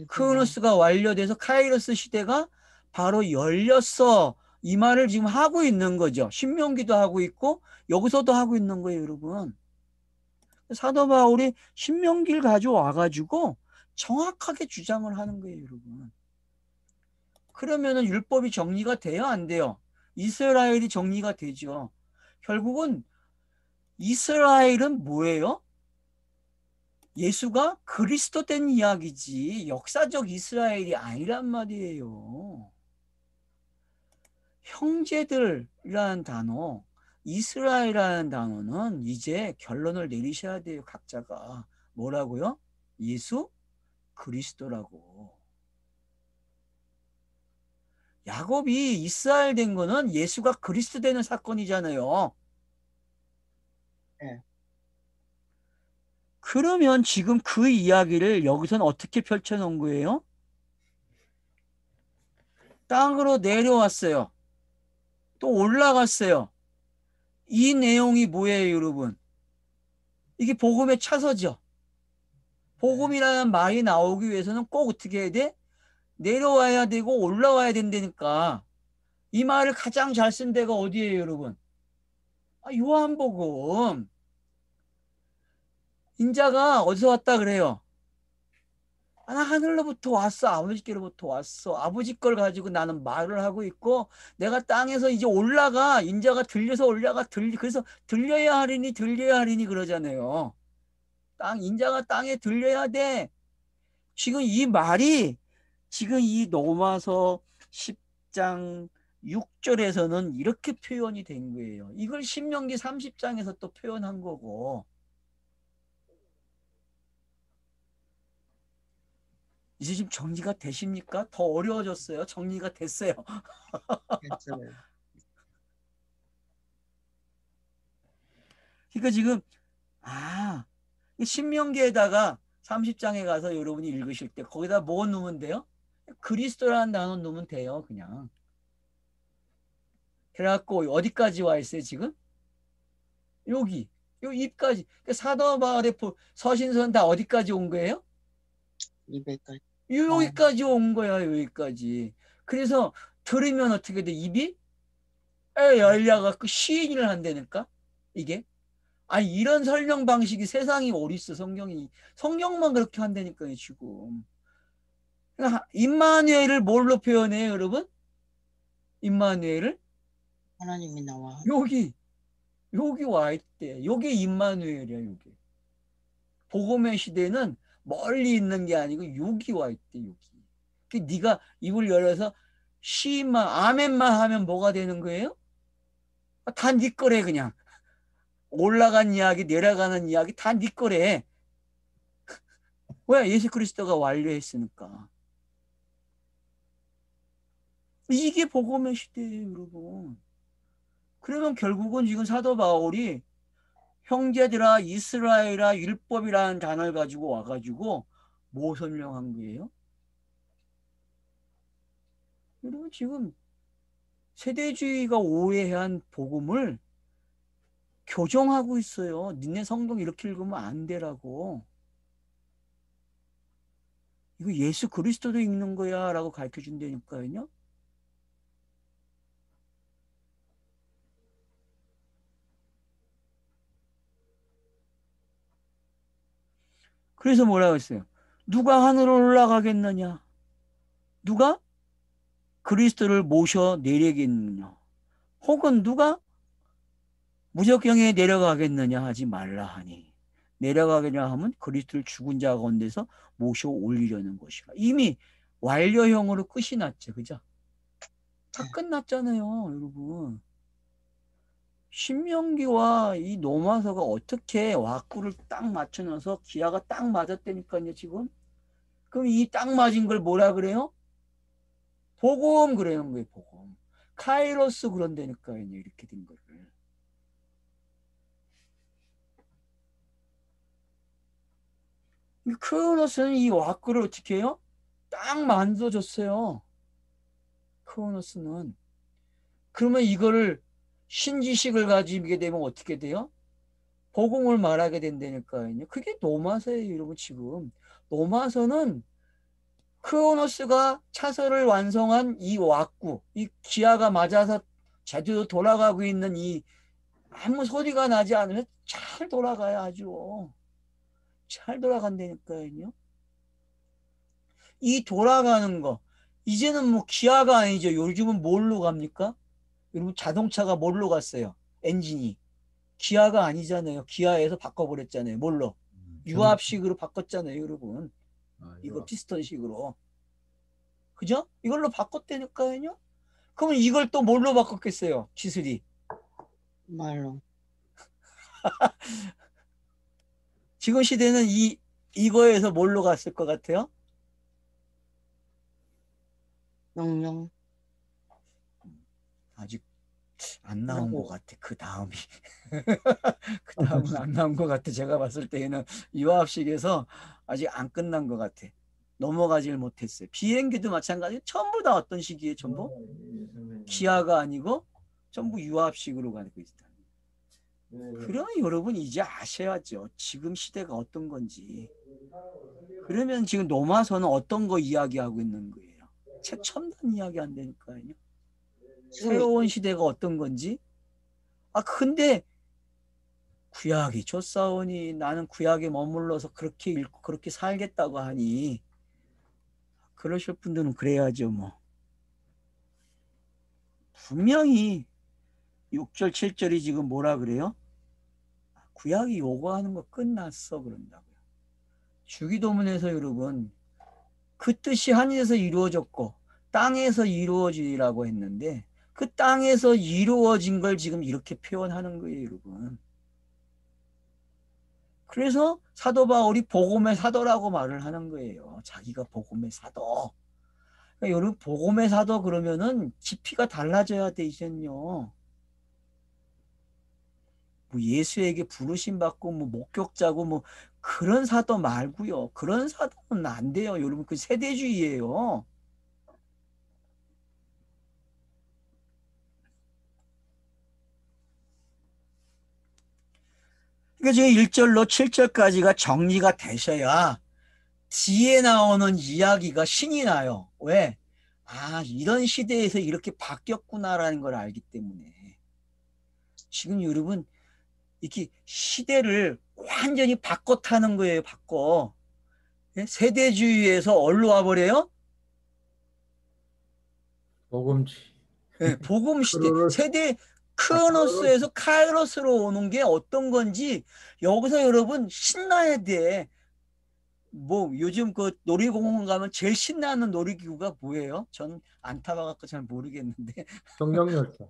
크로노스가 완료돼서 카이로스 시대가 바로 열렸어. 이 말을 지금 하고 있는 거죠. 신명기도 하고 있고 여기서도 하고 있는 거예요, 여러분. 사도 바울이 신명기를 가져와가지고 정확하게 주장을 하는 거예요, 여러분. 그러면은 율법이 정리가 돼요, 안 돼요? 이스라엘이 정리가 되죠. 결국은 이스라엘은 뭐예요? 예수가 그리스도 된 이야기지 역사적 이스라엘이 아니란 말이에요. 형제들이라는 단어, 이스라엘이라는 단어는 이제 결론을 내리셔야 돼요. 각자가. 뭐라고요? 예수 그리스도라고. 야곱이 이스라엘 된 거는 예수가 그리스도 되는 사건이잖아요. 네. 그러면 지금 그 이야기를 여기서는 어떻게 펼쳐놓은 거예요? 땅으로 내려왔어요. 또 올라갔어요. 이 내용이 뭐예요, 여러분? 이게 복음의 차서죠. 복음이라는 말이 나오기 위해서는 꼭 어떻게 해야 돼? 내려와야 되고 올라와야 된다니까. 이 말을 가장 잘 쓴 데가 어디예요, 여러분? 요한복음. 인자가 어디서 왔다 그래요? 나 하늘로부터 왔어. 아버지께로부터 왔어. 아버지 걸 가지고 나는 말을 하고 있고 내가 땅에서 이제 올라가. 인자가 들려서 올라가. 그래서 들려야 하리니 그러잖아요. 인자가 땅에 들려야 돼. 지금 이 말이 지금 이 로마서 10장 6절에서는 이렇게 표현이 된 거예요. 이걸 신명기 30장에서 또 표현한 거고. 이제 좀 정리가 되십니까? 더 어려워졌어요. 정리가 됐어요. 됐어요. 그러니까 지금 신명기에다가 30장에 가서 여러분이 읽으실 때 거기다 뭐 넣으면 돼요? 그리스도라는 단어 넣으면 돼요. 그냥. 그래갖고 어디까지 와 있어요 지금? 여기. 요 입까지. 사도 바울의 서신서는 다 어디까지 온 거예요? 200까지. 여기까지 온 거야. 여기까지. 그래서 들으면 어떻게 돼? 입이 열려갖고 시인을 한다니까? 이게? 이런 설명 방식이 세상이 어딨어, 성경이. 성경만 그렇게 한다니까요, 지금. 그러니까 임마누엘을 뭘로 표현해요, 여러분? 임마누엘을? 하나님이 나와. 여기 와 있대. 여기 임마누엘이야, 여기. 복음의 시대는 멀리 있는 게 아니고 여기 와 있대, 여기. 네가 입을 열어서 시인만, 아멘만 하면 뭐가 되는 거예요? 다 네 거래, 그냥. 올라간 이야기, 내려가는 이야기 다 네 거래. 왜? 예수 그리스도가 완료했으니까. 이게 복음의 시대예요, 여러분. 그러면 결국은 지금 사도 바울이 형제들아, 이스라엘아, 율법이라는 단어를 가지고 와가지고 뭐 설명한 거예요? 여러분 지금 세대주의가 오해한 복음을 교정하고 있어요. 니네 성경 이렇게 읽으면 안 되라고. 이거 예수 그리스도도 읽는 거야 라고 가르쳐 준다니까요. 그래서 뭐라고 했어요? 누가 하늘로 올라가겠느냐? 누가 그리스도를 모셔 내리겠느냐? 혹은 누가 무적경에 내려가겠느냐 하지 말라 하니. 내려가겠냐 하면 그리스도를 죽은 자 가운데서 모셔 올리려는 것이라. 이미 완료형으로 끝이 났죠. 그죠? 다 끝났잖아요, 여러분. 신명기와 이 로마서가 어떻게 왁구를 딱 맞춰놔서 기아가 딱 맞았다니까요, 지금. 그럼 이 딱 맞은 걸 뭐라 그래요? 복음 그러는 거예요, 복음. 카이로스 그런다니까요, 이렇게 된 거를. 크로노스는 이 왁구를 어떻게 해요? 딱 만들어줬어요. 크로노스는. 그러면 이거를 신지식을 가지게 되면 어떻게 돼요? 복음을 말하게 된다니까요. 그게 노마서예요, 여러분, 지금. 노마서는 크로노스가 차서를 완성한 이 왁구, 이 기아가 맞아서 제대로 돌아가고 있는 이 아무 소리가 나지 않으면 잘 돌아가요, 아주. 잘 돌아간다니까요. 이 돌아가는 거, 이제는 뭐 기아가 아니죠. 요즘은 뭘로 갑니까? 여러분 자동차가 뭘로 갔어요? 엔진이. 기아가 아니잖아요. 기아에서 바꿔버렸잖아요. 뭘로? 유압식으로 바꿨잖아요, 여러분. 이거 유압. 피스톤식으로. 그죠? 이걸로 바꿨다니까요. 그러면 이걸 또 뭘로 바꿨겠어요? 기술이. 말로. 지금 시대는 이거에서 뭘로 갔을 것 같아요? 용용. 아직 안 나온 것 뭐라고? 같아. 그 다음이. 그 다음은 안 나온 것 같아. 제가 봤을 때에는 유압식에서 아직 안 끝난 것 같아. 넘어가질 못했어요. 비행기도 마찬가지. 전부 다 어떤 시기에 전부 기아가 아니고 전부 유압식으로 가고 있다. 그러면 여러분 이제 아셔야죠. 지금 시대가 어떤 건지. 그러면 지금 노마서는 어떤 거 이야기하고 있는 거예요? 최첨단 이야기 안 되니까요. 지금 새로운 시대가 어떤 건지. 아 근데 구약이 좋사오니 나는 구약에 머물러서 그렇게 읽고 그렇게 살겠다고 하니 그러실 분들은 그래야죠 뭐. 분명히 6절 7절이 지금 뭐라 그래요? 구약이 요구하는 거 끝났어 그런다고요. 주기도문에서 여러분 그 뜻이 하늘에서 이루어졌고 땅에서 이루어지라고 했는데 그 땅에서 이루어진 걸 지금 이렇게 표현하는 거예요 여러분. 그래서 사도 바울이 복음의 사도라고 말을 하는 거예요. 자기가 복음의 사도. 그러니까 여러분 복음의 사도 그러면은 깊이가 달라져야 돼 이젠요. 뭐 예수에게 부르심 받고 뭐 목격자고 뭐 그런 사도 말고요. 그런 사도는 안 돼요. 여러분 그 세대주의예요. 그러니까 지금 1절로 7절까지가 정리가 되셔야 뒤에 나오는 이야기가 신이 나요. 왜? 아, 이런 시대에서 이렇게 바뀌었구나라는 걸 알기 때문에. 지금 여러분 이렇게 시대를 완전히 바꿔 타는 거예요. 바꿔. 세대주의에서 어디로 와버려요? 복음지. 복음 시대. 크로노스. 세대 아, 크로노스. 크로노스에서 카이로스로 오는 게 어떤 건지 여기서 여러분 신나야 돼. 뭐 요즘 그 놀이공원 가면 제일 신나는 놀이기구가 뭐예요? 전 안 타봐갖고 잘 모르겠는데 청정열차.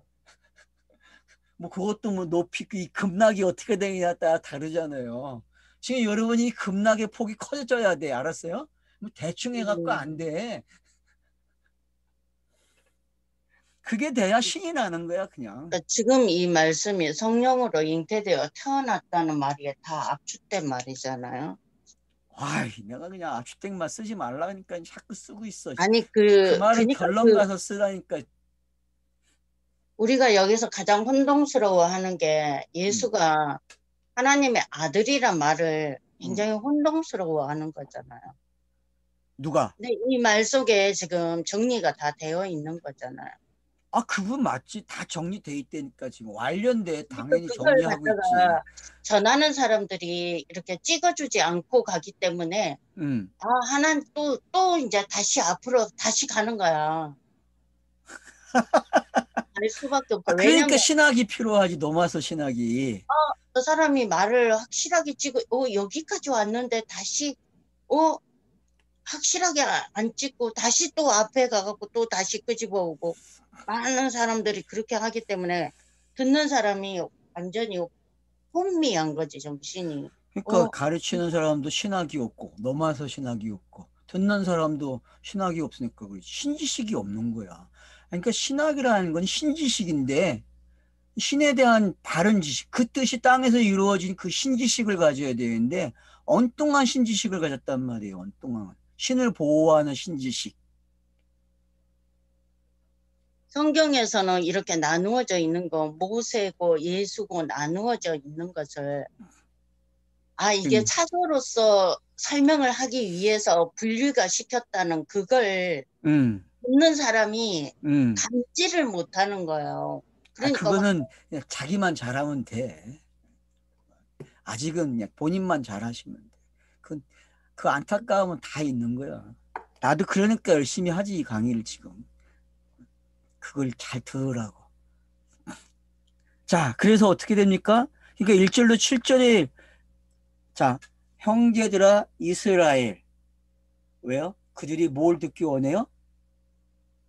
뭐 그것도 뭐 높이 이 급락이 어떻게 되느냐에 따라 다르잖아요. 지금 여러분이 급락의 폭이 커져야 돼. 알았어요? 뭐 대충 해갖고 안 돼. 그게 돼야 신이 나는 거야 그냥. 그러니까 지금 이 말씀이 성령으로 잉태되어 태어났다는 말이 다 압축된 말이잖아요. 와이 내가 그냥 압축된 쓰지 말라니까 자꾸 쓰고 있어. 아니 그 말은 그러니까 결론 가서 쓰라니까. 우리가 여기서 가장 혼동스러워하는 게 음, 예수가 하나님의 아들이란 말을 음. 굉장히 혼동스러워하는 거잖아요. 누가? 근데 이 말 속에 지금 정리가 다 되어 있는 거잖아요. 아 그분 맞지. 다 정리돼 있다니까 지금 완료인데 그러니까 당연히 그걸 정리하고 있지. 갖다가 전하는 사람들이 이렇게 찍어주지 않고 가기 때문에 하나님 또 이제 다시 앞으로 다시 가는 거야. 갈 수밖에 아 없어. 그러니까 왜냐면 신학이 필요하지. 노마서 신학이. 그 사람이 말을 확실하게 찍어 여기까지 왔는데 다시 확실하게 안 찍고 다시 또 앞에 가갖고 또 다시 끄집어 오고 많은 사람들이 그렇게 하기 때문에 듣는 사람이 완전히 혼미한 거지 정신이. 그러니까 가르치는 사람도 신학이 없고 노마서 신학이 없고 듣는 사람도 신학이 없으니까 그렇지. 신지식이 없는 거야. 그러니까 신학이라는 건 신지식인데 신에 대한 바른 지식, 그 뜻이 땅에서 이루어진 그 신지식을 가져야 되는데 엉뚱한 신지식을 가졌단 말이에요. 엉뚱한 신을 보호하는 신지식. 성경에서는 이렇게 나누어져 있는 거 모세고 예수고 나누어져 있는 것을 이게 차도로서 설명을 하기 위해서 분류가 시켰다는 그걸 듣는 사람이 감지를 못하는 거예요. 그러니까 그거는 그냥 자기만 잘하면 돼. 아직은 그냥 본인만 잘하시면 돼. 그 안타까움은 다 있는 거야. 나도 그러니까 열심히 하지 이 강의를 지금. 그걸 잘 들으라고. 자, 그래서 어떻게 됩니까? 그러니까 1절로 7절에 자, 형제들아 이스라엘. 왜요? 그들이 뭘 듣기 원해요?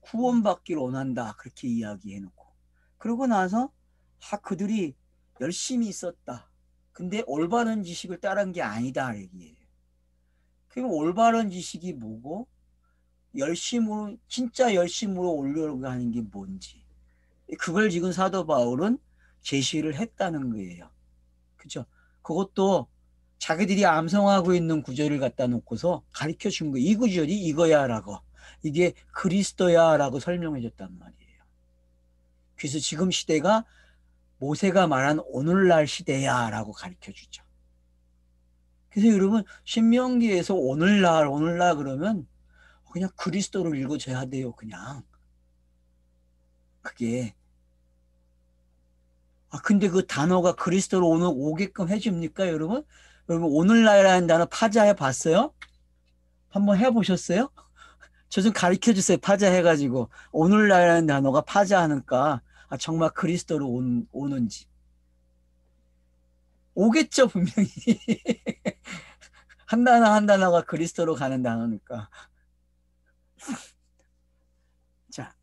구원받기를 원한다. 그렇게 이야기해놓고. 그러고 나서 그들이 열심히 있었다. 근데 올바른 지식을 따른 게 아니다. 얘기예요. 그럼 올바른 지식이 뭐고 열심으로 진짜 열심으로 올려고 하는 게 뭔지 그걸 지금 사도 바울은 제시를 했다는 거예요. 그죠? 그것도 자기들이 암송하고 있는 구절을 갖다 놓고서 가르쳐 준 거예요. 이 구절이 이거야라고. 이게 그리스도야라고 설명해 줬단 말이에요. 그래서 지금 시대가 모세가 말한 오늘날 시대야라고 가르쳐 주죠. 그래서 여러분 신명기에서 오늘날 그러면 그냥 그리스도를 읽어줘야 돼요. 그냥 그게 근데 그 단어가 그리스도로 오게끔 해줍니까, 여러분? 여러분, 오늘날이라는 단어 파자해 봤어요? 한번 해보셨어요? 저 좀 가르쳐 주세요, 파자해가지고. 오늘날이라는 단어가 파자하니까, 정말 그리스도로 오는지. 오겠죠, 분명히. 한 단어 한 단어가 그리스도로 가는 단어니까. 자,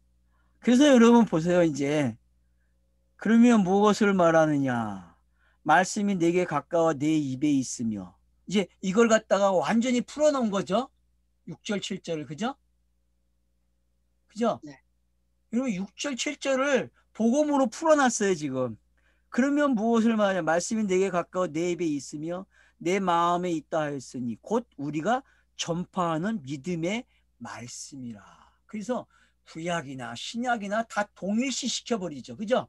그래서 여러분 보세요, 이제. 그러면 무엇을 말하느냐? 말씀이 내게 가까워 내 입에 있으며. 이제 이걸 갖다가 완전히 풀어놓은 거죠. 6절, 7절을. 그죠? 그죠? 네. 여러분 6절, 7절을 복음으로 풀어놨어요, 지금. 그러면 무엇을 말하냐? 말씀이 내게 가까워 내 입에 있으며 내 마음에 있다 하였으니 곧 우리가 전파하는 믿음의 말씀이라. 그래서 구약이나 신약이나 다 동일시 시켜버리죠. 그죠?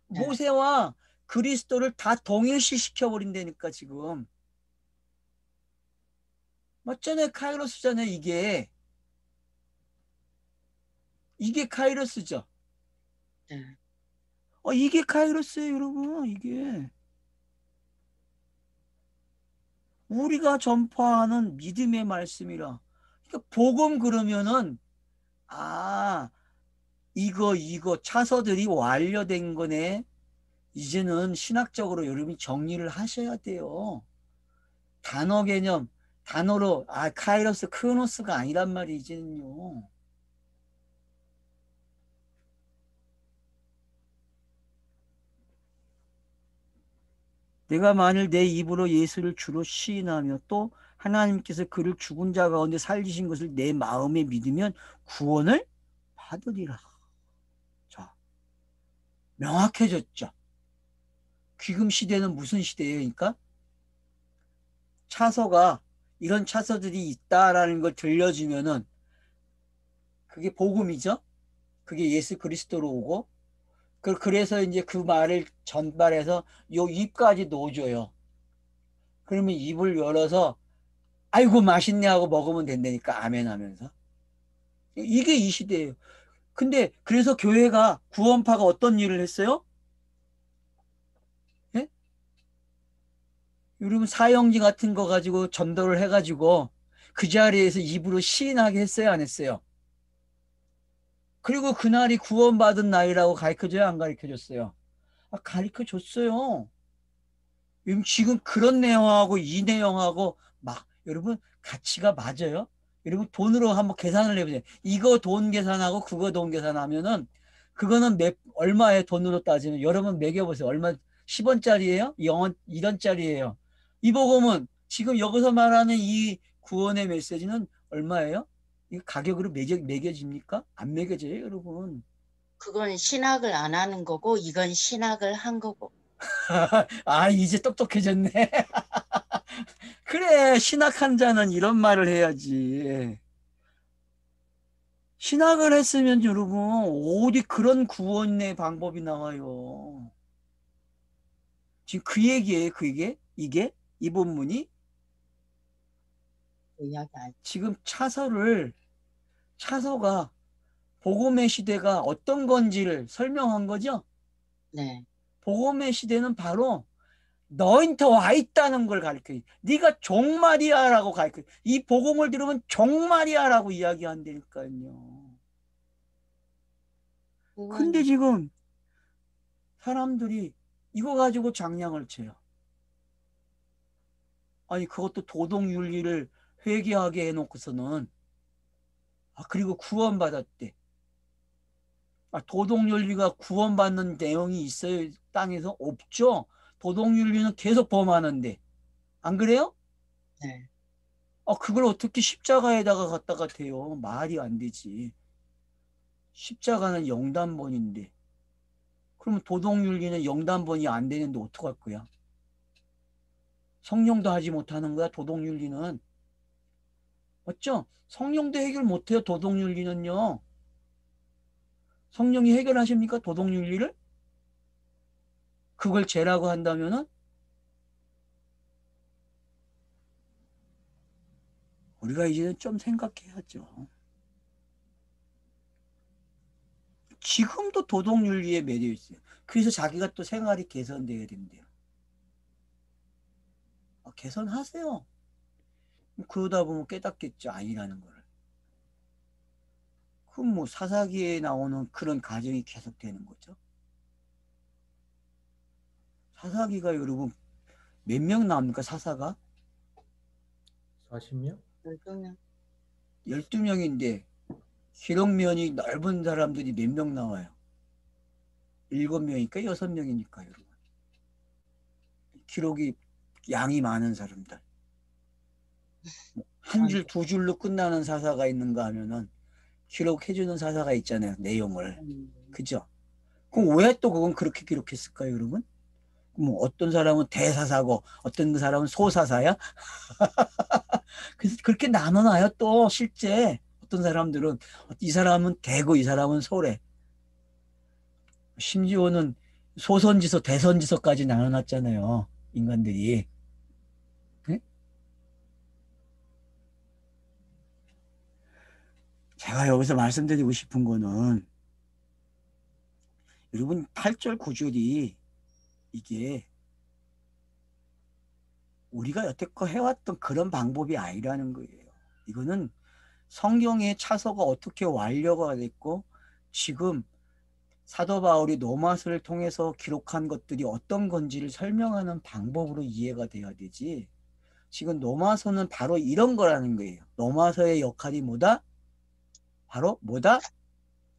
네. 모세와 그리스도를 다 동일시 시켜버린다니까 지금. 맞잖아요. 카이로스잖아요. 이게 카이로스죠. 네. 이게 카이로스예요, 여러분. 이게 우리가 전파하는 믿음의 말씀이라. 그러니까 복음 그러면은 아 이거 차서들이 완료된 거네. 이제는 신학적으로 여러분이 정리를 하셔야 돼요. 단어 개념 단어로 카이로스 크로노스가 아니란 말이 이제는요. 내가 만일 내 입으로 예수를 주로 시인하며 또 하나님께서 그를 죽은 자 가운데 살리신 것을 내 마음에 믿으면 구원을 받으리라. 자, 명확해졌죠. 귀금 시대는 무슨 시대예요? 그러니까 차서가 이런 차서들이 있다라는 걸 들려주면은 그게 복음이죠. 그게 예수 그리스도로 오고 그래서 이제 그 말을 전달해서 요 입까지 놓줘요. 그러면 입을 열어서 아이고 맛있네 하고 먹으면 된다니까 아멘 하면서. 이게 이 시대예요. 근데 그래서 교회가 구원파가 어떤 일을 했어요? 예? 여러분 사형제 같은 거 가지고 전도를 해가지고 그 자리에서 입으로 시인하게 했어요, 안 했어요? 그리고 그날이 구원받은 날이라고 가르쳐줘요, 안 가르쳐줬어요? 가르쳐줬어요. 지금 그런 내용하고 이 내용하고 막 여러분 가치가 맞아요? 여러분 돈으로 한번 계산을 해보세요. 이거 돈 계산하고 그거 돈 계산하면은 그거는 얼마에 돈으로 따지면 여러분 매겨보세요. 얼마 10원짜리예요? 0원, 1원짜리예요. 이 복음은 지금 여기서 말하는 이 구원의 메시지는 얼마예요? 이 가격으로 매겨집니까? 안 매겨져요, 여러분. 그건 신학을 안 하는 거고 이건 신학을 한 거고. 이제 똑똑해졌네. 그래, 신학한 자는 이런 말을 해야지. 신학을 했으면 여러분, 어디 그런 구원의 방법이 나와요. 지금 그 얘기예요, 이게, 이 본문이. 그 이야기 알. 지금 차서가 복음의 시대가 어떤 건지를 설명한 거죠. 네. 복음의 시대는 바로 너한테 와 있다는 걸 가르쳐요. 네가 종말이야라고 가르쳐요. 이 복음을 들으면 종말이야라고 이야기한다니까요. 근데 그건 지금 사람들이 이거 가지고 장량을 쳐요. 아니 그것도 도덕윤리를 회개하게 해놓고서는 그리고 구원받았대. 도덕윤리가 구원받는 내용이 있어요? 땅에서? 없죠. 도덕윤리는 계속 범하는데. 안 그래요? 네. 그걸 어떻게 십자가에다가 갖다가 대요? 말이 안 되지. 십자가는 영단본인데. 그러면 도덕윤리는 영단본이 안 되는데 어떡할 거야? 성령도 하지 못하는 거야, 도덕윤리는. 맞죠? 성령도 해결 못해요, 도덕윤리는요. 성령이 해결하십니까, 도덕윤리를? 그걸 죄라고 한다면은 우리가 이제는 좀 생각해야죠. 지금도 도덕윤리에 매여 있어요. 그래서 자기가 또 생활이 개선돼야 된대요. 개선하세요. 그러다 보면 깨닫겠죠, 아니라는 걸. 그럼 뭐 사사기에 나오는 그런 가정이 계속되는 거죠. 사사기가 여러분 몇 명 나옵니까, 사사가? 40명? 12명. 12명인데 기록면이 넓은 사람들이 몇 명 나와요? 7명이니까 6명이니까 여러분. 기록이 양이 많은 사람들. 한 줄, 두 줄로 끝나는 사사가 있는가 하면은 기록해주는 사사가 있잖아요, 내용을. 그죠? 그럼 왜 또 그건 그렇게 기록했을까요, 여러분? 뭐 어떤 사람은 대사사고 어떤 사람은 소사사야? 그래서 그렇게 나눠놔요, 또 실제. 어떤 사람들은 이 사람은 대고 이 사람은 소래. 심지어는 소선지서, 대선지서까지 나눠놨잖아요, 인간들이. 네? 제가 여기서 말씀드리고 싶은 거는 여러분 8절 9절이 이게 우리가 여태껏 해왔던 그런 방법이 아니라는 거예요. 이거는 성경의 차서가 어떻게 완료가 됐고 지금 사도 바울이 로마서를 통해서 기록한 것들이 어떤 건지를 설명하는 방법으로 이해가 돼야 되지. 지금 로마서는 바로 이런 거라는 거예요. 로마서의 역할이 뭐다? 바로 뭐다?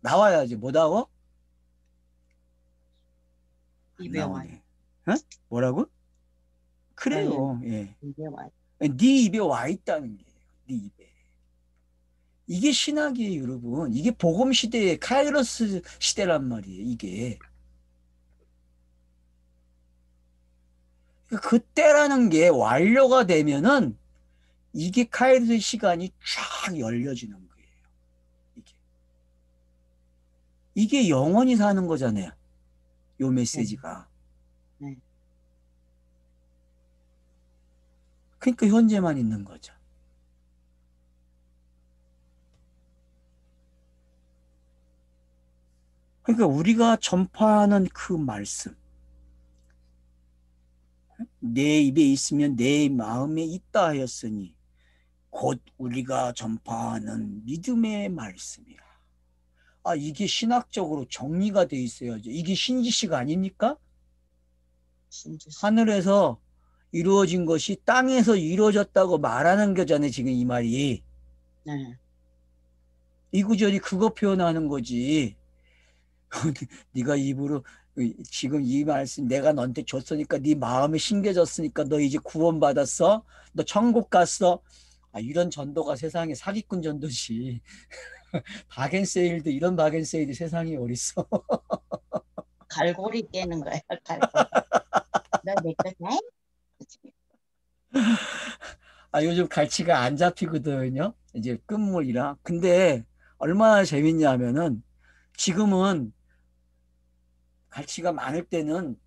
나와야지. 뭐다고? 안 입에 와. 나오네. 어? 뭐라고? 네, 그래요. 예. 입에 와. 네 입에 와 있다는 게요. 네 입에. 이게 신학이에요, 여러분. 이게 복음 시대의 카이로스 시대란 말이에요, 이게. 그때라는 게 완료가 되면은 이게 카이로스 시간이 쫙 열려지는 거예요. 이게 영원히 사는 거잖아요. 요 메시지가. 네. 그러니까 현재만 있는 거죠. 그러니까 우리가 전파하는 그 말씀, 내 입에 있으면 내 마음에 있다 하였으니 곧 우리가 전파하는 믿음의 말씀이라. 이게 신학적으로 정리가 돼 있어야죠. 이게 신지식 아닙니까? 신주시. 하늘에서 이루어진 것이 땅에서 이루어졌다고 말하는 거잖아요, 지금 이 말이. 네. 이 구절이 그거 표현하는 거지. 네가 입으로 지금 이 말씀 내가 너한테 줬으니까 네 마음이 신겨졌으니까 너 이제 구원받았어? 너 천국 갔어? 이런 전도가 세상에 사기꾼 전도지. 바겐세일도 이런 바겐세일이 세상에 어딨어. 갈고리 깨는 거야, 갈고리. 너내 거냐? 요즘 갈치가 안 잡히거든요. 이제 끝물이라. 근데 얼마나 재밌냐면은 지금은 갈치가 많을 때는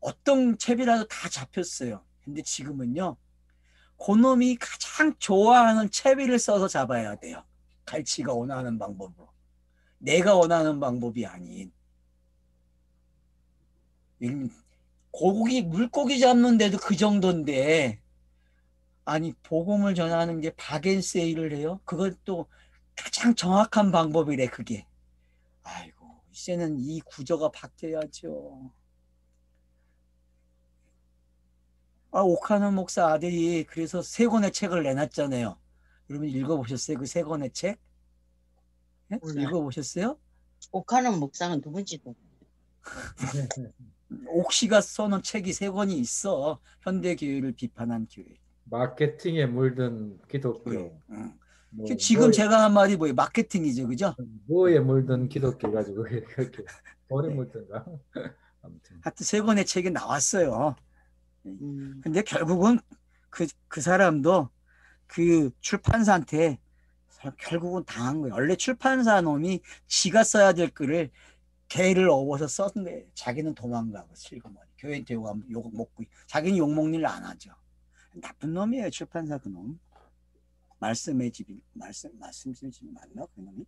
어떤 채비라도 다 잡혔어요. 근데 지금은요. 그놈이 가장 좋아하는 채비를 써서 잡아야 돼요. 갈치가 원하는 방법으로. 내가 원하는 방법이 아닌. 물고기 잡는데도 그 정도인데 아니 복음을 전하는 게 바겐세일을 해요? 그것도 가장 정확한 방법이래 그게. 아이고 이제는 이 구조가 바뀌어야죠. 오카노 목사 아들이 그래서 세 권의 책을 내놨잖아요. 여러분 읽어보셨어요? 그 세 권의 책? 예? 몰라요. 읽어보셨어요? 옥하는 목사는 누군지도. 옥시가 써놓은 책이 세 권이 있어. 현대교회를 비판한 마케팅에 물든 교회. 기독교, 응. 뭐 지금 제가 한 말이 뭐예요? 마케팅이죠, 그죠? 뭐에 물든 기독교 가지고 이렇게 돌에 네. 물든가. 아무튼 하여튼 세 권의 책이 나왔어요. 음, 근데 결국은 그 사람도 그 출판사한테 결국은 당한 거예요. 원래 출판사 놈이 지가 써야 될 글을 개를 업어서 썼는데 자기는 도망가고 슬그머니 교회한테 욕 먹고 자기는 욕 먹는 일 안 하죠. 나쁜 놈이에요 출판사 그 놈. 말씀의 집이 말씀의 집이 맞나 그 놈이?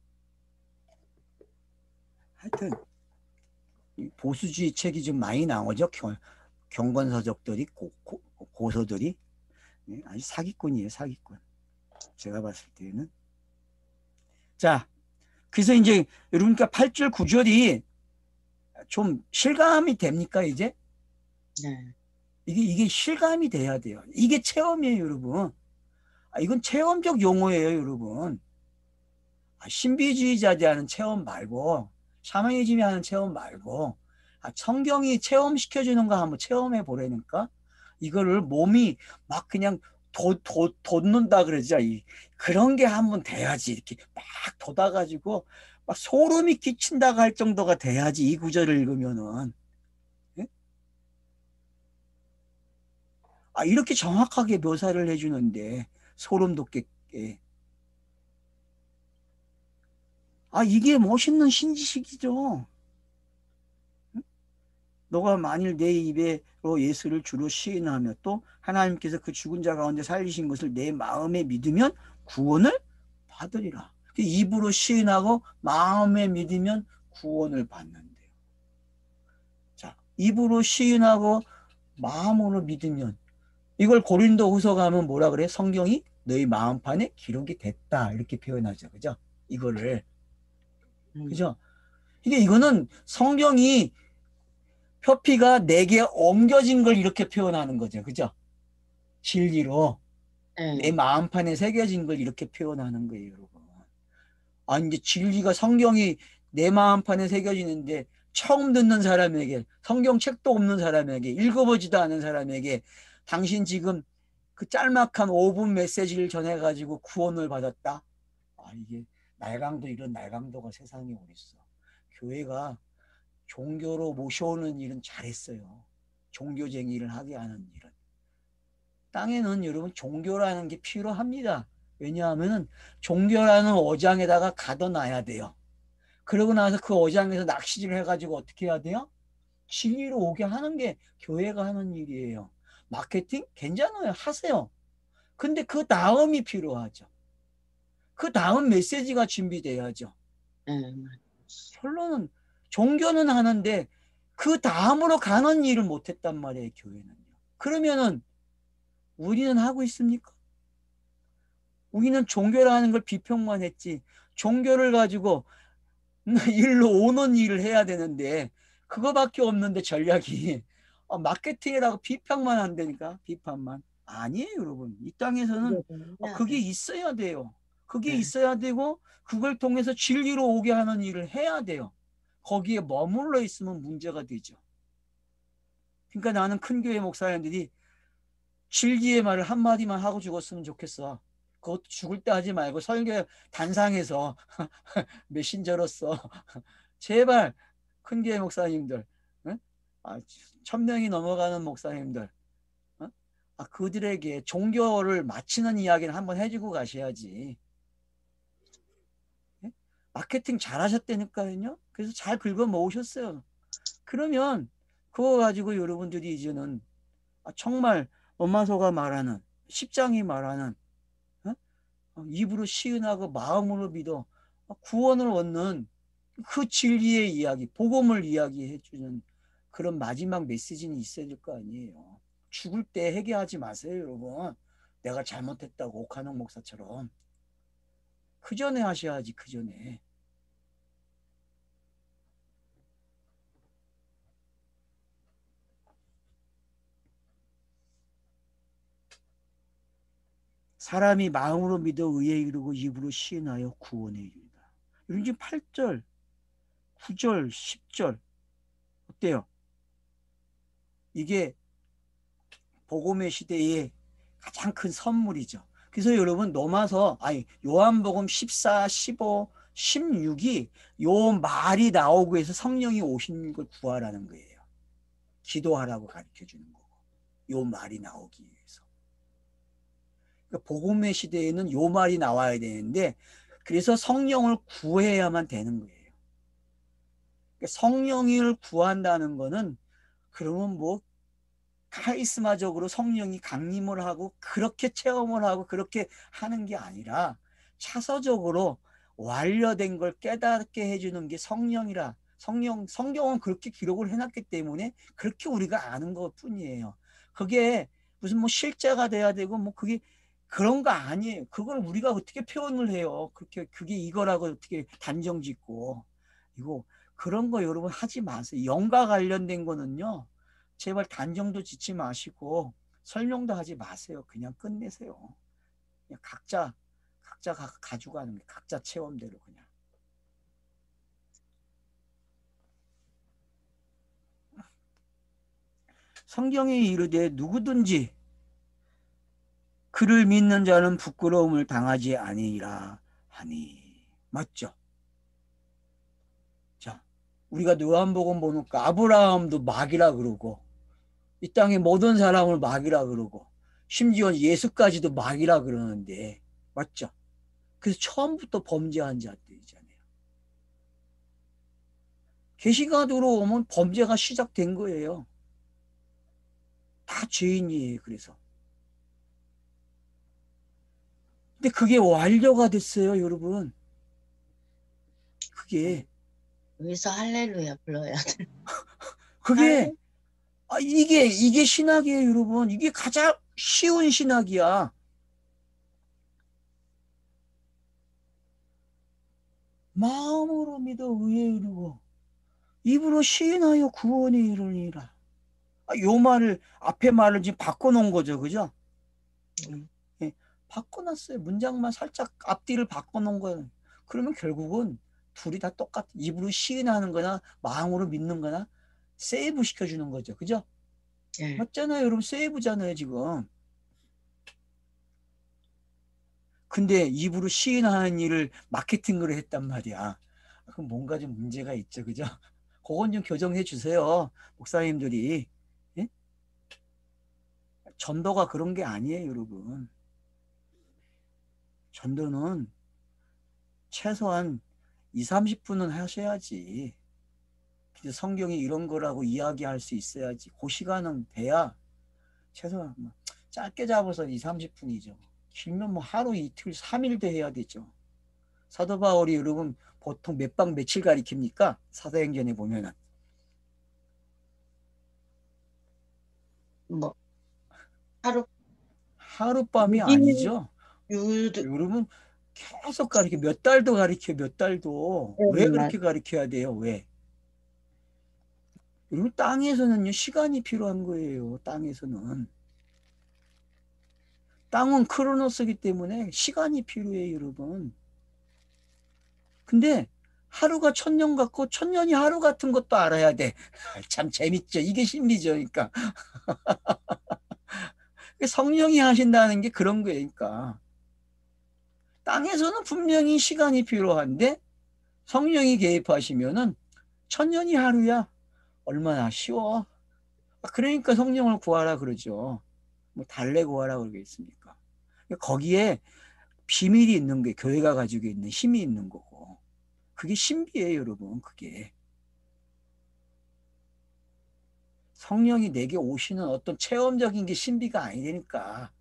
하여튼 보수주의 책이 좀 많이 나오죠. 경건서적들이 고서들이 아주 사기꾼이에요 사기꾼. 제가 봤을 때는. 자, 그래서 이제 여러분과 8절 9절이 좀 실감이 됩니까 이제? 네. 이게 실감이 돼야 돼요. 이게 체험이에요 여러분. 이건 체험적 용어예요 여러분. 신비주의자들이 하는 체험 말고 샤머니즘이 하는 체험 말고 성경이 체험시켜주는 거 한번 체험해 보라니까. 이거를 몸이 막 그냥 돋는다 그러죠. 그런 게 한번 돼야지. 이렇게 막 돋아가지고 막 소름이 끼친다고 할 정도가 돼야지 이 구절을 읽으면은. 예? 이렇게 정확하게 묘사를 해주는데 소름 돋게. 이게 멋있는 신지식이죠. 너가 만일 내 입에로 예수를 주로 시인하며 또 하나님께서 그 죽은 자 가운데 살리신 것을 내 마음에 믿으면 구원을 받으리라. 입으로 시인하고 마음에 믿으면 구원을 받는데요. 자, 입으로 시인하고 마음으로 믿으면 이걸 고린도 후서 가면 뭐라 그래? 성경이 너희 마음판에 기록이 됐다. 이렇게 표현하죠. 그죠? 이거를. 그죠? 이거는 성경이 표피가 내게 옮겨진 걸 이렇게 표현하는 거죠. 그죠? 진리로 내 네. 마음판에 새겨진 걸 이렇게 표현하는 거예요, 여러분. 이제 진리가 성경이 내 마음판에 새겨지는데 처음 듣는 사람에게 성경책도 없는 사람에게 읽어보지도 않은 사람에게 당신 지금 그 짤막한 5분 메시지를 전해가지고 구원을 받았다. 이게 날강도 이런 날강도가 세상에 어딨어. 교회가 종교로 모셔오는 일은 잘했어요. 종교쟁이를 하게 하는 일은. 땅에는 여러분 종교라는 게 필요합니다. 왜냐하면 종교라는 어장에다가 가둬놔야 돼요. 그러고 나서 그 어장에서 낚시질 해가지고 어떻게 해야 돼요? 진리로 오게 하는 게 교회가 하는 일이에요. 마케팅 괜찮아요. 하세요. 근데 그 다음이 필요하죠. 그 다음 메시지가 준비돼야죠. 네. 결론은 종교는 하는데 그 다음으로 가는 일을 못했단 말이에요. 교회는요. 그러면은 우리는 하고 있습니까? 우리는 종교라는 걸 비평만 했지 종교를 가지고 일로 오는 일을 해야 되는데 그거밖에 없는데 전략이 마케팅이라고 비평만 한다니까. 비판만. 아니에요 여러분. 이 땅에서는 그게 있어야 돼요. 그게 네. 있어야 되고 그걸 통해서 진리로 오게 하는 일을 해야 돼요. 거기에 머물러 있으면 문제가 되죠. 그러니까 나는 큰 교회 목사님들이 진리의 말을 한마디만 하고 죽었으면 좋겠어. 그것도 죽을 때 하지 말고 설교 단상에서 메신저로서 제발 큰 교회 목사님들, 응? 1000명이 넘어가는 목사님들, 응? 그들에게 종교를 마치는 이야기를 한번 해주고 가셔야지. 응? 마케팅 잘하셨다니까요. 그래서 잘 긁어 모으셨어요. 그러면 그거 가지고 여러분들이 이제는 정말 엄마소가 말하는 십장이 말하는 입으로 시인하고 마음으로 믿어 구원을 얻는 그 진리의 이야기, 복음을 이야기해 주는 그런 마지막 메시지는 있어야 될 거 아니에요. 죽을 때 회개하지 마세요, 여러분. 내가 잘못했다고 옥한영 목사처럼. 그 전에 하셔야지, 그 전에. 사람이 마음으로 믿어 의에 이르고 입으로 시인하여 구원에 이르리라. 여러분 지금 8절, 9절, 10절 어때요? 이게 복음의 시대의 가장 큰 선물이죠. 그래서 여러분 넘어서 요한복음 14, 15, 16이 요 말이 나오고 해서 성령이 오신 걸 구하라는 거예요. 기도하라고 가르쳐 주는 거고. 요 말이 나오기 위해서. 그러니까 복음의 시대에는 요 말이 나와야 되는데 그래서 성령을 구해야만 되는 거예요. 그러니까 성령을 구한다는 거는 그러면 뭐 카리스마적으로 성령이 강림을 하고 그렇게 체험을 하고 그렇게 하는 게 아니라 차서적으로 완료된 걸 깨닫게 해주는 게 성령이라. 성경은 그렇게 기록을 해놨기 때문에 그렇게 우리가 아는 것 뿐이에요. 그게 무슨 뭐 실제가 돼야 되고 뭐 그게 그런 거 아니에요. 그걸 우리가 어떻게 표현을 해요. 그게 이거라고 어떻게 단정 짓고. 이거 그런 거 여러분 하지 마세요. 영과 관련된 거는요. 제발 단정도 짓지 마시고 설명도 하지 마세요. 그냥 끝내세요. 그냥 각자 가져가는 게 각자 체험대로 그냥. 성경에 이르되 누구든지 그를 믿는 자는 부끄러움을 당하지 아니라 하니. 맞죠? 자, 우리가 요한복음 보니까 아브라함도 막이라 그러고 이 땅의 모든 사람을 막이라 그러고 심지어 예수까지도 막이라 그러는데 맞죠? 그래서 처음부터 범죄한 자들이잖아요. 계시가 들어오면 범죄가 시작된 거예요. 다 죄인이에요. 그래서. 근데 그게 완료가 됐어요, 여러분. 그게 여기서 할렐루야 불러야 돼. 그게 이게 신학이에요, 여러분. 이게 가장 쉬운 신학이야. 마음으로 믿어 의에 이르고 입으로 시인하여 구원에 이르니라. 요 말을 앞에 말을 지금 바꿔놓은 거죠, 그죠? 예, 바꿔놨어요. 문장만 살짝 앞뒤를 바꿔놓은 거예요. 그러면 결국은 둘이 다 똑같아. 입으로 시인하는 거나 마음으로 믿는 거나 세이브 시켜주는 거죠, 그죠? 네. 맞잖아요, 여러분. 세이브잖아요, 지금. 근데 입으로 시인하는 일을 마케팅으로 했단 말이야. 그럼 뭔가 좀 문제가 있죠, 그죠? 그건 좀 교정해 주세요, 목사님들이. 예? 전도가 그런 게 아니에요, 여러분. 전도는 최소한 2, 30분은 하셔야지. 성경이 이런 거라고 이야기할 수 있어야지. 그 시간은 돼야 최소한 짧게 잡아서 2, 30분이죠. 길면 뭐 하루 이틀 3일도 해야 되죠. 사도 바울이 여러분 보통 몇 박 며칠 가리킵니까? 사도행전에 보면은 뭐 하루 하룻밤이 6일 아니죠. 6일 여러분 계속 가리켜. 몇 달도 가리켜. 몇 달도. 왜 그렇게 가리켜야 돼요? 왜? 여러분 땅에서는요 시간이 필요한 거예요. 땅에서는. 땅은 크로노스기 때문에 시간이 필요해요, 여러분. 근데 하루가 1000년 같고 1000년이 하루 같은 것도 알아야 돼. 참 재밌죠. 이게 심리죠. 그러니까 성령이 하신다는 게 그런 거예요. 그러니까 땅에서는 분명히 시간이 필요한데 성령이 개입하시면은 1000년이 하루야. 얼마나 쉬워. 그러니까 성령을 구하라 그러죠. 뭐 달래 구하라 그러겠습니까? 거기에 비밀이 있는 게 교회가 가지고 있는 힘이 있는 거고. 그게 신비예요, 여러분. 그게. 성령이 내게 오시는 어떤 체험적인 게 신비가 아니니까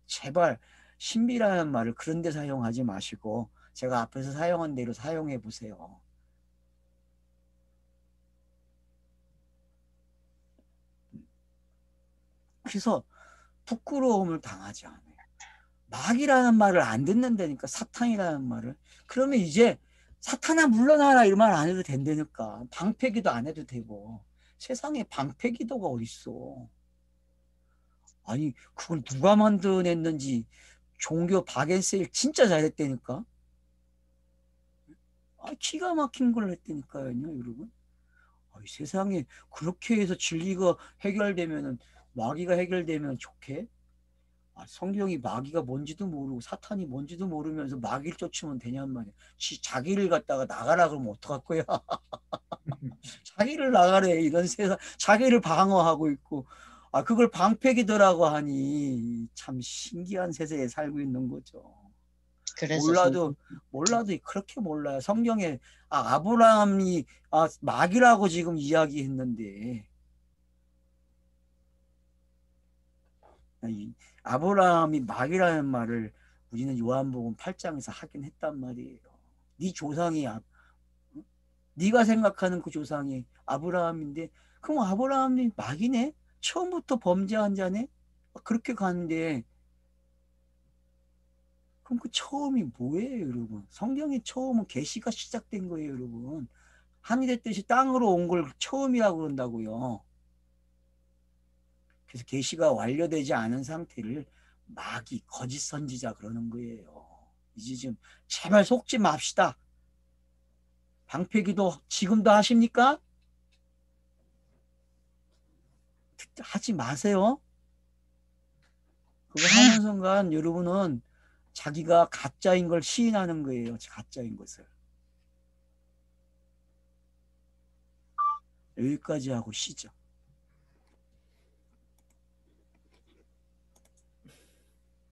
제발 신비라는 말을 그런 데 사용하지 마시고 제가 앞에서 사용한 대로 사용해 보세요. 그래서 부끄러움을 당하지 않아요. 마귀라는 말을 안 듣는다니까, 사탄이라는 말을. 그러면 이제 사탄아 물러나라 이런 말 안 해도 된다니까. 방패기도 안 해도 되고. 세상에 방패기도가 어딨어. 아니 그걸 누가 만들어냈는지 종교 바겐세일 진짜 잘했다니까. 기가 막힌 걸 했다니까요, 여러분. 세상에 그렇게 해서 진리가 해결되면은, 마귀가 해결되면 좋게? 성경이 마귀가 뭔지도 모르고 사탄이 뭔지도 모르면서 마귀를 쫓으면 되냔 말이야. 자기를 갖다가 나가라 그러면 어떡할 거야? 자기를 나가래, 이런 세상. 자기를 방어하고 있고, 그걸 방패기더라고 하니 참 신기한 세상에 살고 있는 거죠. 그래서 몰라도 그렇게 몰라요. 성경에 아브라함이 마귀라고 지금 이야기했는데, 아브라함이 마귀라는 말을 우리는 요한복음 8장에서 하긴 했단 말이에요. 네 조상이 네가 생각하는 그 조상이 아브라함인데, 그럼 아브라함이 마귀네? 처음부터 범죄한 자네? 그렇게 가는데, 그럼 그 처음이 뭐예요, 여러분? 성경의 처음은 계시가 시작된 거예요, 여러분. 하늘의 뜻이 땅으로 온 걸 처음이라고 그런다고요. 그래서 계시가 완료되지 않은 상태를 마귀, 거짓 선지자 그러는 거예요. 이제 좀 제발 속지 맙시다. 방패기도 지금도 하십니까? 하지 마세요. 그거 하는 순간 여러분은 자기가 가짜인 걸 시인하는 거예요. 가짜인 것을. 여기까지 하고 쉬죠.